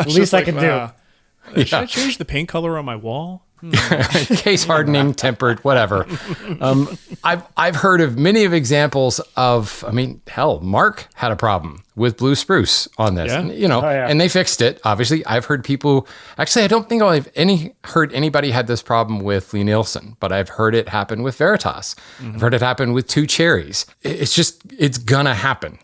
The least I can do.
Should I change the paint color on my wall?
Case hardening, tempered, whatever. I've heard of many of examples of, I mean, hell, Marc had a problem with blue spruce on this, and they fixed it. Obviously, I've heard people, actually, I don't think I've heard anybody had this problem with Lee Nielsen, but I've heard it happen with Veritas. I've heard it happen with Two Cherries. It's gonna happen.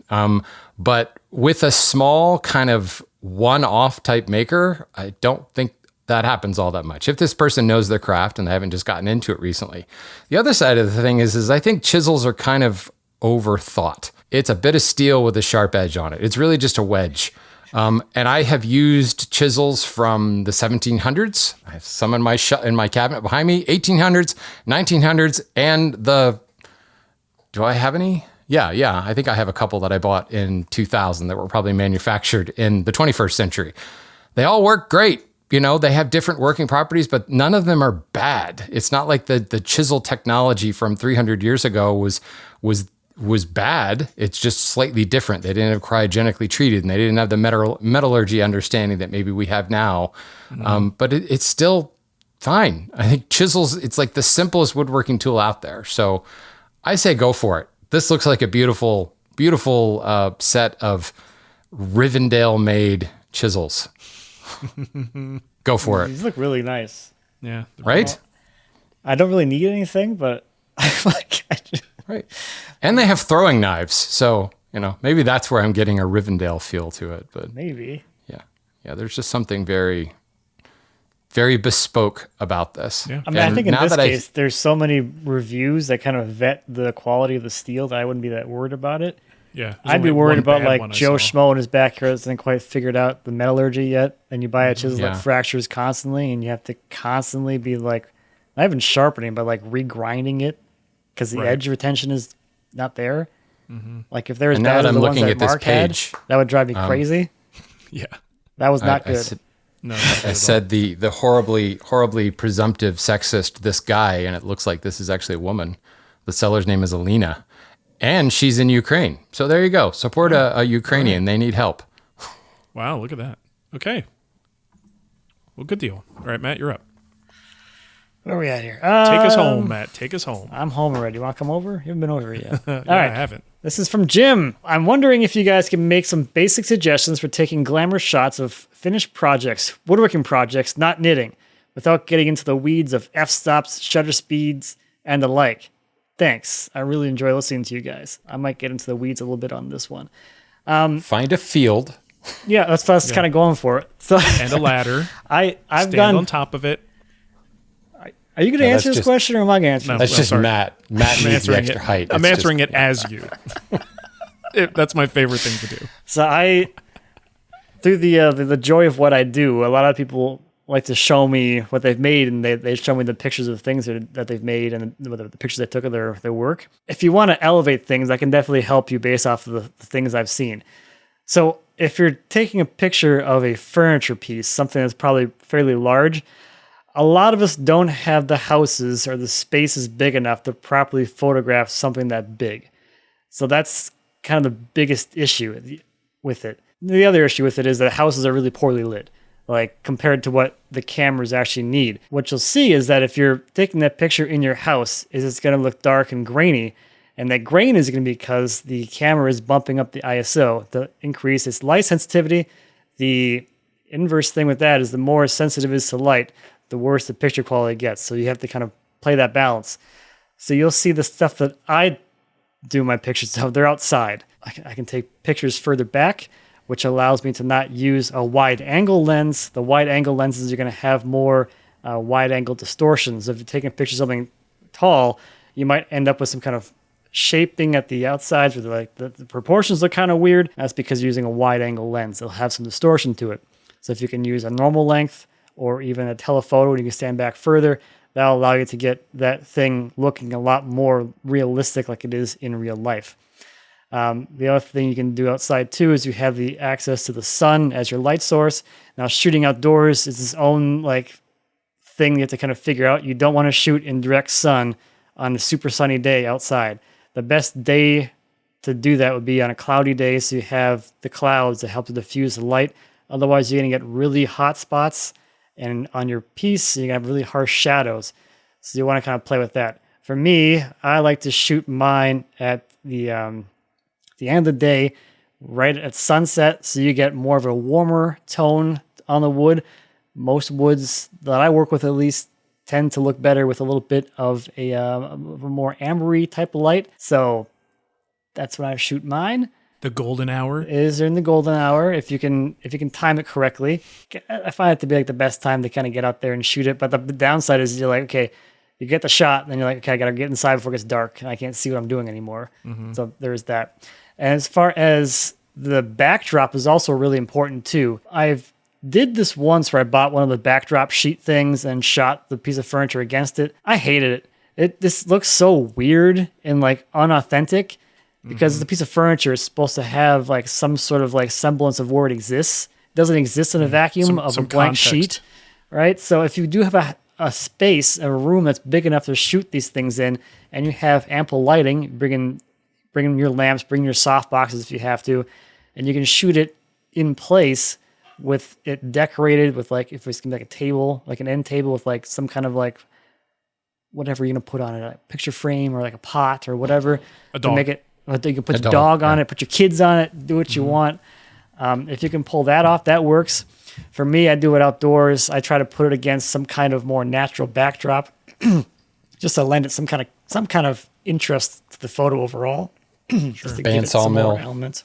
But with a small kind of one-off type maker, I don't think that happens all that much. If this person knows their craft and they haven't just gotten into it recently. The other side of the thing is I think chisels are kind of overthought. It's a bit of steel with a sharp edge on it. It's really just a wedge. And I have used chisels from the 1700s. I have some in my cabinet behind me, 1800s, 1900s, and do I have any? Yeah. I think I have a couple that I bought in 2000 that were probably manufactured in the 21st century. They all work great. They have different working properties, but none of them are bad. It's not like the chisel technology from 300 years ago was bad. It's just slightly different. They didn't have cryogenically treated, and they didn't have the metallurgy understanding that maybe we have now. But it's still fine. I think chisels, it's like the simplest woodworking tool out there. So I say go for it. This looks like a beautiful, beautiful set of Rivendell-made chisels. Go for it.
These look really nice.
Yeah.
Right?
I don't really need anything, but
Right. And they have throwing knives. So, maybe that's where I'm getting a Rivendell feel to it. But
Maybe.
yeah, there's just something very, very bespoke about this.
Yeah.
I mean, I think in this case, there's so many reviews that kind of vet the quality of the steel that I wouldn't be that worried about it.
Yeah.
I'd be worried about like Joe Schmo in his backyard hasn't quite figured out the metallurgy yet. And you buy a chisel that fractures constantly, and you have to constantly be like, not even sharpening, but like regrinding it because the edge retention is not there. Mm-hmm. Like if there's bad as the ones that Marc had, that would drive me crazy.
Yeah.
That was not good.
I said the horribly, horribly presumptive sexist this guy, and it looks like this is actually a woman. The seller's name is Alina, and she's in Ukraine. So there you go. Support a Ukrainian. They need help.
Wow, look at that. Okay. Well, good deal. All right, Matt, you're up.
Where are we at here?
Take us home, Matt. Take us home.
I'm home already. You want to come over? You haven't been over yet.
All
right.
I haven't.
This is from Jim. I'm wondering if you guys can make some basic suggestions for taking glamour shots of finished projects, woodworking projects, not knitting, without getting into the weeds of f-stops, shutter speeds, and the like. Thanks. I really enjoy listening to you guys. I might get into the weeds a little bit on this one.
Find a field.
Yeah, that's what I was kind of going for. So,
and a ladder.
I've
Stand
gone
on top of it.
Are you going to answer this question, or am I going to answer?
No,
That's just Matt. Matt needs the extra height.
I'm answering it as you. That's my favorite thing to do.
So through the joy of what I do, a lot of people like to show me what they've made, and they show me the pictures of things that they've made and the pictures they took of their work. If you want to elevate things, I can definitely help you based off of the things I've seen. So if you're taking a picture of a furniture piece, something that's probably fairly large, a lot of us don't have the houses or the spaces big enough to properly photograph something that big. So that's kind of the biggest issue with it. The other issue with it is that houses are really poorly lit, like compared to what the cameras actually need. What you'll see is that if you're taking that picture in your house, is it's going to look dark and grainy. And that grain is going to be because the camera is bumping up the ISO to increase its light sensitivity. The inverse thing with that is the more sensitive it is to light, the worse the picture quality gets. So you have to kind of play that balance. So you'll see the stuff that I do my pictures of, they're outside. I can take pictures further back, which allows me to not use a wide angle lens. The wide angle lenses are going to have more wide angle distortions. If you're taking pictures of something tall, you might end up with some kind of shaping at the outsides where the proportions look kind of weird. That's because you're using a wide angle lens. It'll have some distortion to it. So if you can use a normal length or even a telephoto and you can stand back further, that'll allow you to get that thing looking a lot more realistic like it is in real life. The other thing you can do outside too is you have the access to the sun as your light source. Now shooting outdoors is its own thing you have to kind of figure out. You don't want to shoot in direct sun on a super sunny day outside. The best day to do that would be on a cloudy day, so you have the clouds that help to diffuse the light. Otherwise, you're going to get really hot spots, and on your piece, you're going to have really harsh shadows. So you want to kind of play with that. For me, I like to shoot mine at the end of the day, right at sunset, so you get more of a warmer tone on the wood. Most woods that I work with, at least, tend to look better with a little bit of a more ambery type of light. So that's when I shoot mine.
The golden hour
is in the golden hour if you can time it correctly. I find it to be the best time to kind of get out there and shoot it. But the downside is you're like, okay, you get the shot, then you're like, okay, I got to get inside before it gets dark and I can't see what I'm doing anymore. Mm-hmm. So there's that. And as far as the backdrop is also really important too. I've did this once where I bought one of the backdrop sheet things and shot the piece of furniture against it. I hated it. This looks so weird and unauthentic because the piece of furniture is supposed to have some sort of semblance of where it exists. It doesn't exist in a vacuum of a blank context. Sheet, right? So if you do have a space, a room that's big enough to shoot these things in, and you have ample lighting, bring in your lamps, bring your soft boxes if you have to, and you can shoot it in place with it decorated with if it's a table, an end table with some kind of whatever you're gonna put on it, a picture frame or a pot or whatever.
A dog.
To make it, you can put your dog on it, put your kids on it, do what you want. If you can pull that off, that works. For me, I do it outdoors. I try to put it against some kind of more natural backdrop. just to lend it some kind of interest to the photo overall. Just to give it
Bandsaw
some more
mill.
elements.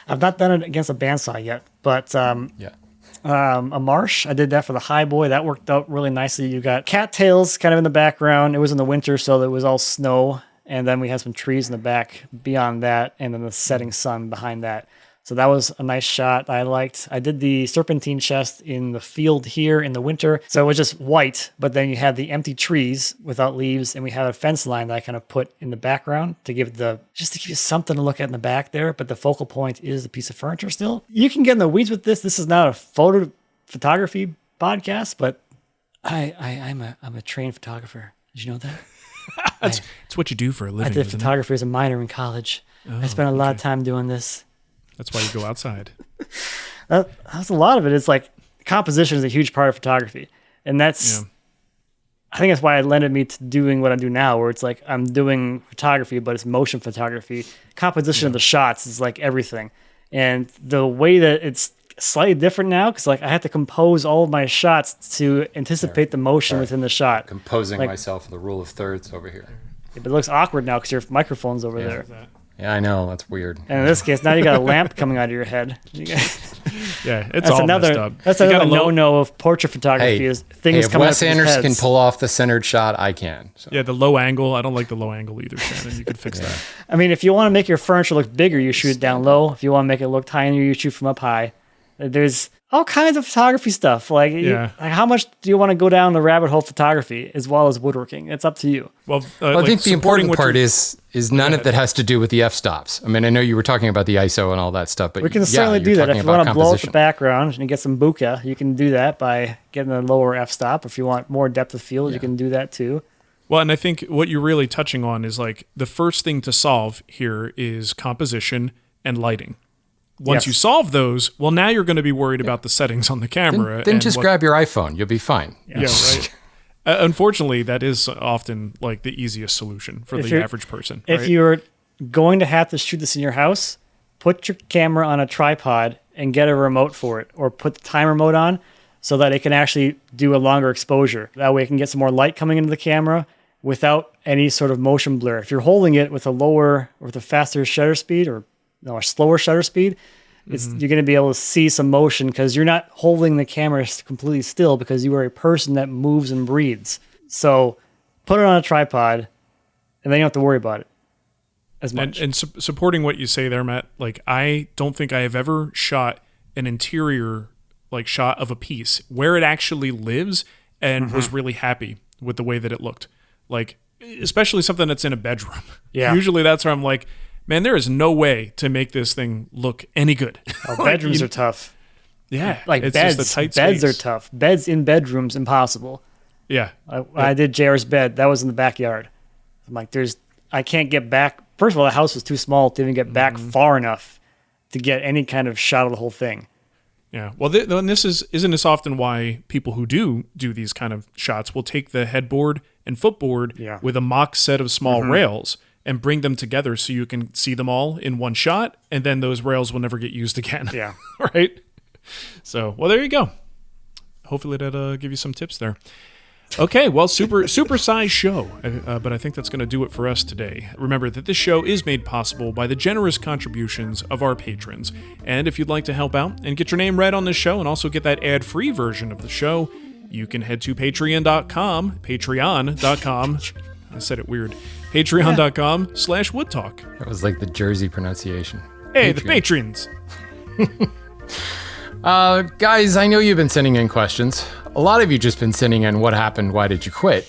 I've not done it against a bandsaw yet, but a marsh, I did that for the high boy. That worked out really nicely. You got cattails kind of in the background. It was in the winter, so it was all snow. And then we had some trees in the back beyond that, and then the setting sun behind that. So that was a nice shot I liked. I did the serpentine chest in the field here in the winter. So it was just white, but then you had the empty trees without leaves, and we had a fence line that I kind of put in the background to give you something to look at in the back there. But the focal point is the piece of furniture still. You can get in the weeds with this. This is not a photography podcast, but I'm a trained photographer. Did you know that?
It's what you do for a living.
I did
isn't it?
photography as a minor in college. I spent a lot of time doing this.
That's why you go outside.
That's a lot of it. It's like composition is a huge part of photography. And I think that's why it lended me to doing what I do now, where it's like I'm doing photography, but it's motion photography. Composition of the shots is like everything. And the way that it's slightly different now, because like I have to compose all of my shots to anticipate the motion within the shot.
Composing myself the rule of thirds over here.
But it looks awkward now because your microphone's over there.
Yeah, I know. That's weird.
And in this case, now you got a lamp coming out of your head.
It's all messed up.
That's another no-no of portrait photography. Is things
if
coming
Wes
up with
Anderson
heads.
can pull off the centered shot, I can. So.
Yeah, the low angle. I don't like the low angle either, Shannon. You could fix that.
I mean, if you want to make your furniture look bigger, you shoot it down low. If you want to make it look tinier, you shoot from up high. There's all kinds of photography stuff. Like how much do you want to go down the rabbit hole of photography as well as woodworking? It's up to you.
Well,
I think the important part is none of that has to do with the f-stops. I mean, I know you were talking about the ISO and all that stuff, but
we can certainly do that. If you want to blow up the background and get some bokeh, you can do that by getting a lower f-stop. If you want more depth of field, you can do that too.
Well, and I think what you're really touching on is like the first thing to solve here is composition and lighting. Once you solve those, well, now you're going to be worried about the settings on the camera.
Then just grab your iPhone. You'll be fine.
Yeah, right. Unfortunately, that is often like the easiest solution for the average person.
If you're going to have to shoot this in your house, put your camera on a tripod and get a remote for it, or put the time remote on so that it can actually do a longer exposure. That way it can get some more light coming into the camera without any sort of motion blur. If you're holding it with a faster shutter speed or a slower shutter speed, you're going to be able to see some motion because you're not holding the camera completely still because you are a person that moves and breathes. So put it on a tripod and then you don't have to worry about it as much.
And supporting what you say there, Matt, like I don't think I have ever shot an interior like shot of a piece where it actually lives and was really happy with the way that it looked. Like, especially something that's in a bedroom. Yeah. Usually that's where I'm like, man, there is no way to make this thing look any good.
Oh, bedrooms are tough.
Yeah.
Like
it's
beds.
just a tight
beds
space.
are tough. Beds in bedrooms, impossible.
Yeah.
I did JR's bed. That was in the backyard. I'm like, I can't get back. First of all, the house was too small to even get back far enough to get any kind of shot of the whole thing.
Yeah. Well, isn't this often why people who do these kind of shots will take the headboard and footboard with a mock set of small rails and bring them together so you can see them all in one shot, and then those rails will never get used again.
Yeah.
Right? So, well, there you go. Hopefully that'll give you some tips there. Okay, well, super size show, but I think that's going to do it for us today. Remember that this show is made possible by the generous contributions of our patrons, and if you'd like to help out and get your name read on this show and also get that ad-free version of the show, you can head to patreon.com, I said it weird, patreon.com/WoodTalk.
That was like the Jersey pronunciation.
Hey, the patrons.
Guys, I know you've been sending in questions. A lot of you just been sending in what happened, why did you quit?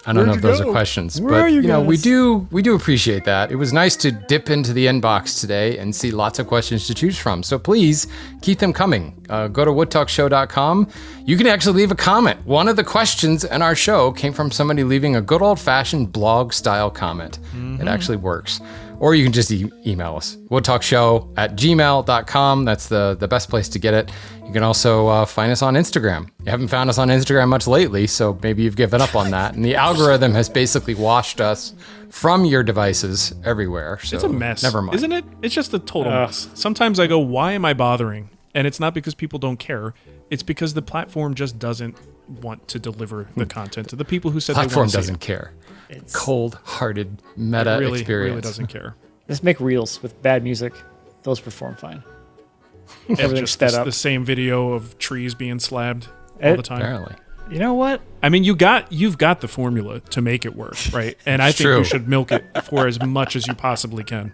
I don't know if those are questions, but you know, we do appreciate that. It was nice to dip into the inbox today and see lots of questions to choose from. So please keep them coming. Go to woodtalkshow.com. You can actually leave a comment. One of the questions in our show came from somebody leaving a good old-fashioned blog-style comment. It actually works. Or you can just email us, woodtalkshow@gmail.com. That's the best place to get it. You can also find us on Instagram. You haven't found us on Instagram much lately, so maybe you've given up on that. And the algorithm has basically washed us from your devices everywhere. So
it's a mess.
Never mind.
Isn't it? It's just a total mess. Sometimes I go, why am I bothering? And it's not because people don't care. It's because the platform just doesn't want to deliver the content to the people who said
Platform
they want to
doesn't care. Cold-hearted meta
really,
experience.
really doesn't care.
Just make reels with bad music. Those perform fine.
And
Everything's
just
sped up.
the same video of trees being slabbed all the time.
Apparently.
You know what?
I mean, you've got the formula to make it work, right? And I think
true.
you should milk it for as much as you possibly can.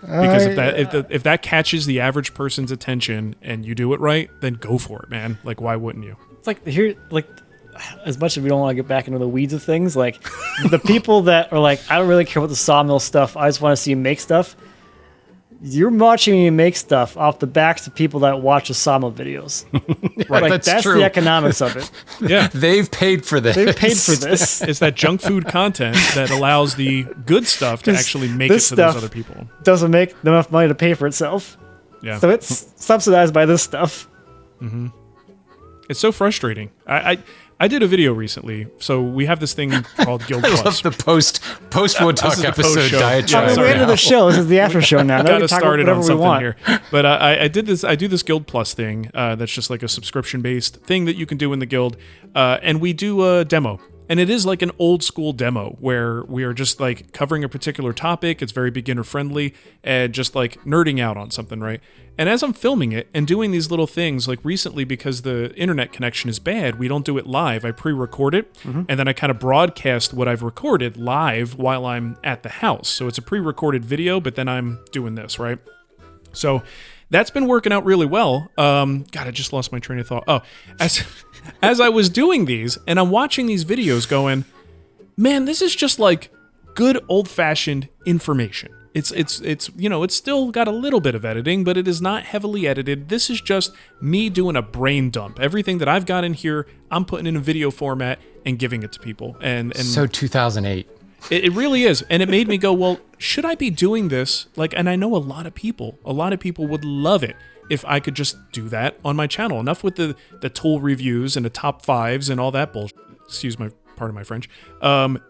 Because if that catches the average person's attention and you do it right, then go for it, man. Like, why wouldn't you?
It's like here, like as much as we don't want to get back into the weeds of things, like the people that are like, I don't really care about the sawmill stuff. I just want to see you make stuff. You're watching me make stuff off the backs of people that watch the sawmill videos.
Right,
Like that's
true.
the economics of it.
Yeah.
They've paid for this.
They paid for this.
It's that junk food content that allows the good stuff to actually make it
this
to those
stuff-
other people.
Doesn't make enough money to pay for itself.
Yeah.
So it's subsidized by this stuff.
It's so frustrating. I did a video recently. So we have this thing called Guild
I love
Plus.
the post WoodTalk
the
episode
post-show.
diatribe.
I mean, we're into the show. This is the after show now. Now we
Got
can
to
talk
start it
about
on
whatever we
something
want.
here. But I do this Guild Plus thing. That's just like a subscription based thing that you can do in the Guild. And we do a demo. And it is like an old school demo where we are just like covering a particular topic. It's very beginner friendly and just like nerding out on something, right? And as I'm filming it and doing these little things, like recently because the internet connection is bad, we don't do it live. I pre-record it and then I kind of broadcast what I've recorded live while I'm at the house. So it's a pre-recorded video, but then I'm doing this, right? So that's been working out really well. God, I just lost my train of thought. Oh, as I was doing these and I'm watching these videos going, man, this is just like good old-fashioned information. It's you know, it's still got a little bit of editing, but it is not heavily edited. This is just me doing a brain dump. Everything that I've got in here, I'm putting in a video format and giving it to people. And
So 2008.
it really is. And it made me go, well, should I be doing this? Like, and I know a lot of people would love it if I could just do that on my channel. Enough with the tool reviews and the top fives and all that bullshit. Excuse my part of my French.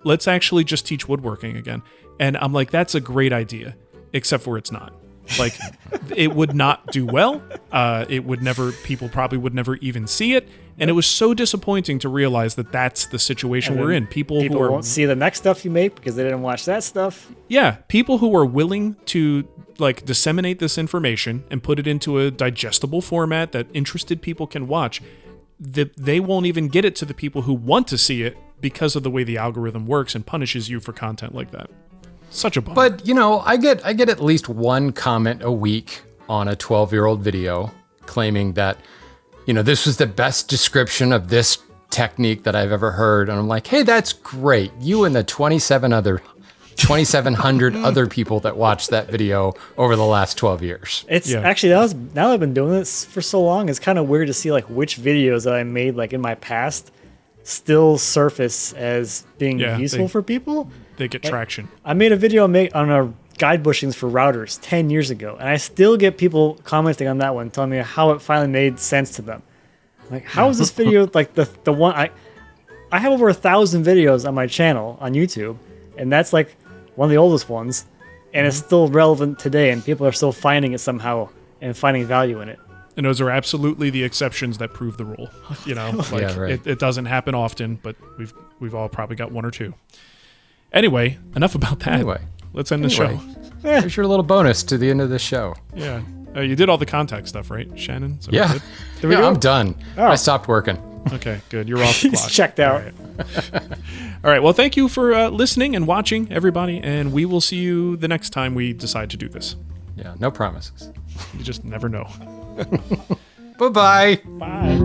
Let's actually just teach woodworking again. And I'm like, that's a great idea, except for it's not. Like, it would not do well. People probably would never even see it. And it was so disappointing to realize that that's the situation we're in. People who
won't see the next stuff you make because they didn't watch that stuff.
Yeah, people who are willing to like disseminate this information and put it into a digestible format that interested people can watch, they won't even get it to the people who want to see it because of the way the algorithm works and punishes you for content like that. Such a bummer.
But, you know, I get at least one comment a week on a 12-year-old video claiming that, you know, this was the best description of this technique that I've ever heard. And I'm like, hey, that's great. You and the 2,700 other people that watched that video over the last 12 years.
It's actually, now that I've been doing this for so long, it's kind of weird to see like which videos that I made like in my past still surface as being useful for people.
They get traction.
I made a video on our guide bushings for routers 10 years ago, and I still get people commenting on that one, telling me how it finally made sense to them. Like, how is this video like the one I have over 1,000 videos on my channel on YouTube, and that's like one of the oldest ones, and it's still relevant today, and people are still finding it somehow and finding value in it.
And those are absolutely the exceptions that prove the rule. You know, like
Yeah, right.
it doesn't happen often, but we've all probably got one or two. Anyway, enough about that.
Anyway.
Let's end the show.
Here's your little bonus to the end of the show.
Yeah. You did all the contact stuff, right, Shannon? So
Yeah.
we're
Yeah, I'm done.
Oh.
I stopped working.
good? Okay, good. You're off the
He's
clock.
checked out.
All right. Well, thank you for listening and watching, everybody. And we will see you the next time we decide to do this.
Yeah, no promises.
You just never know.
Bye-bye.
Bye.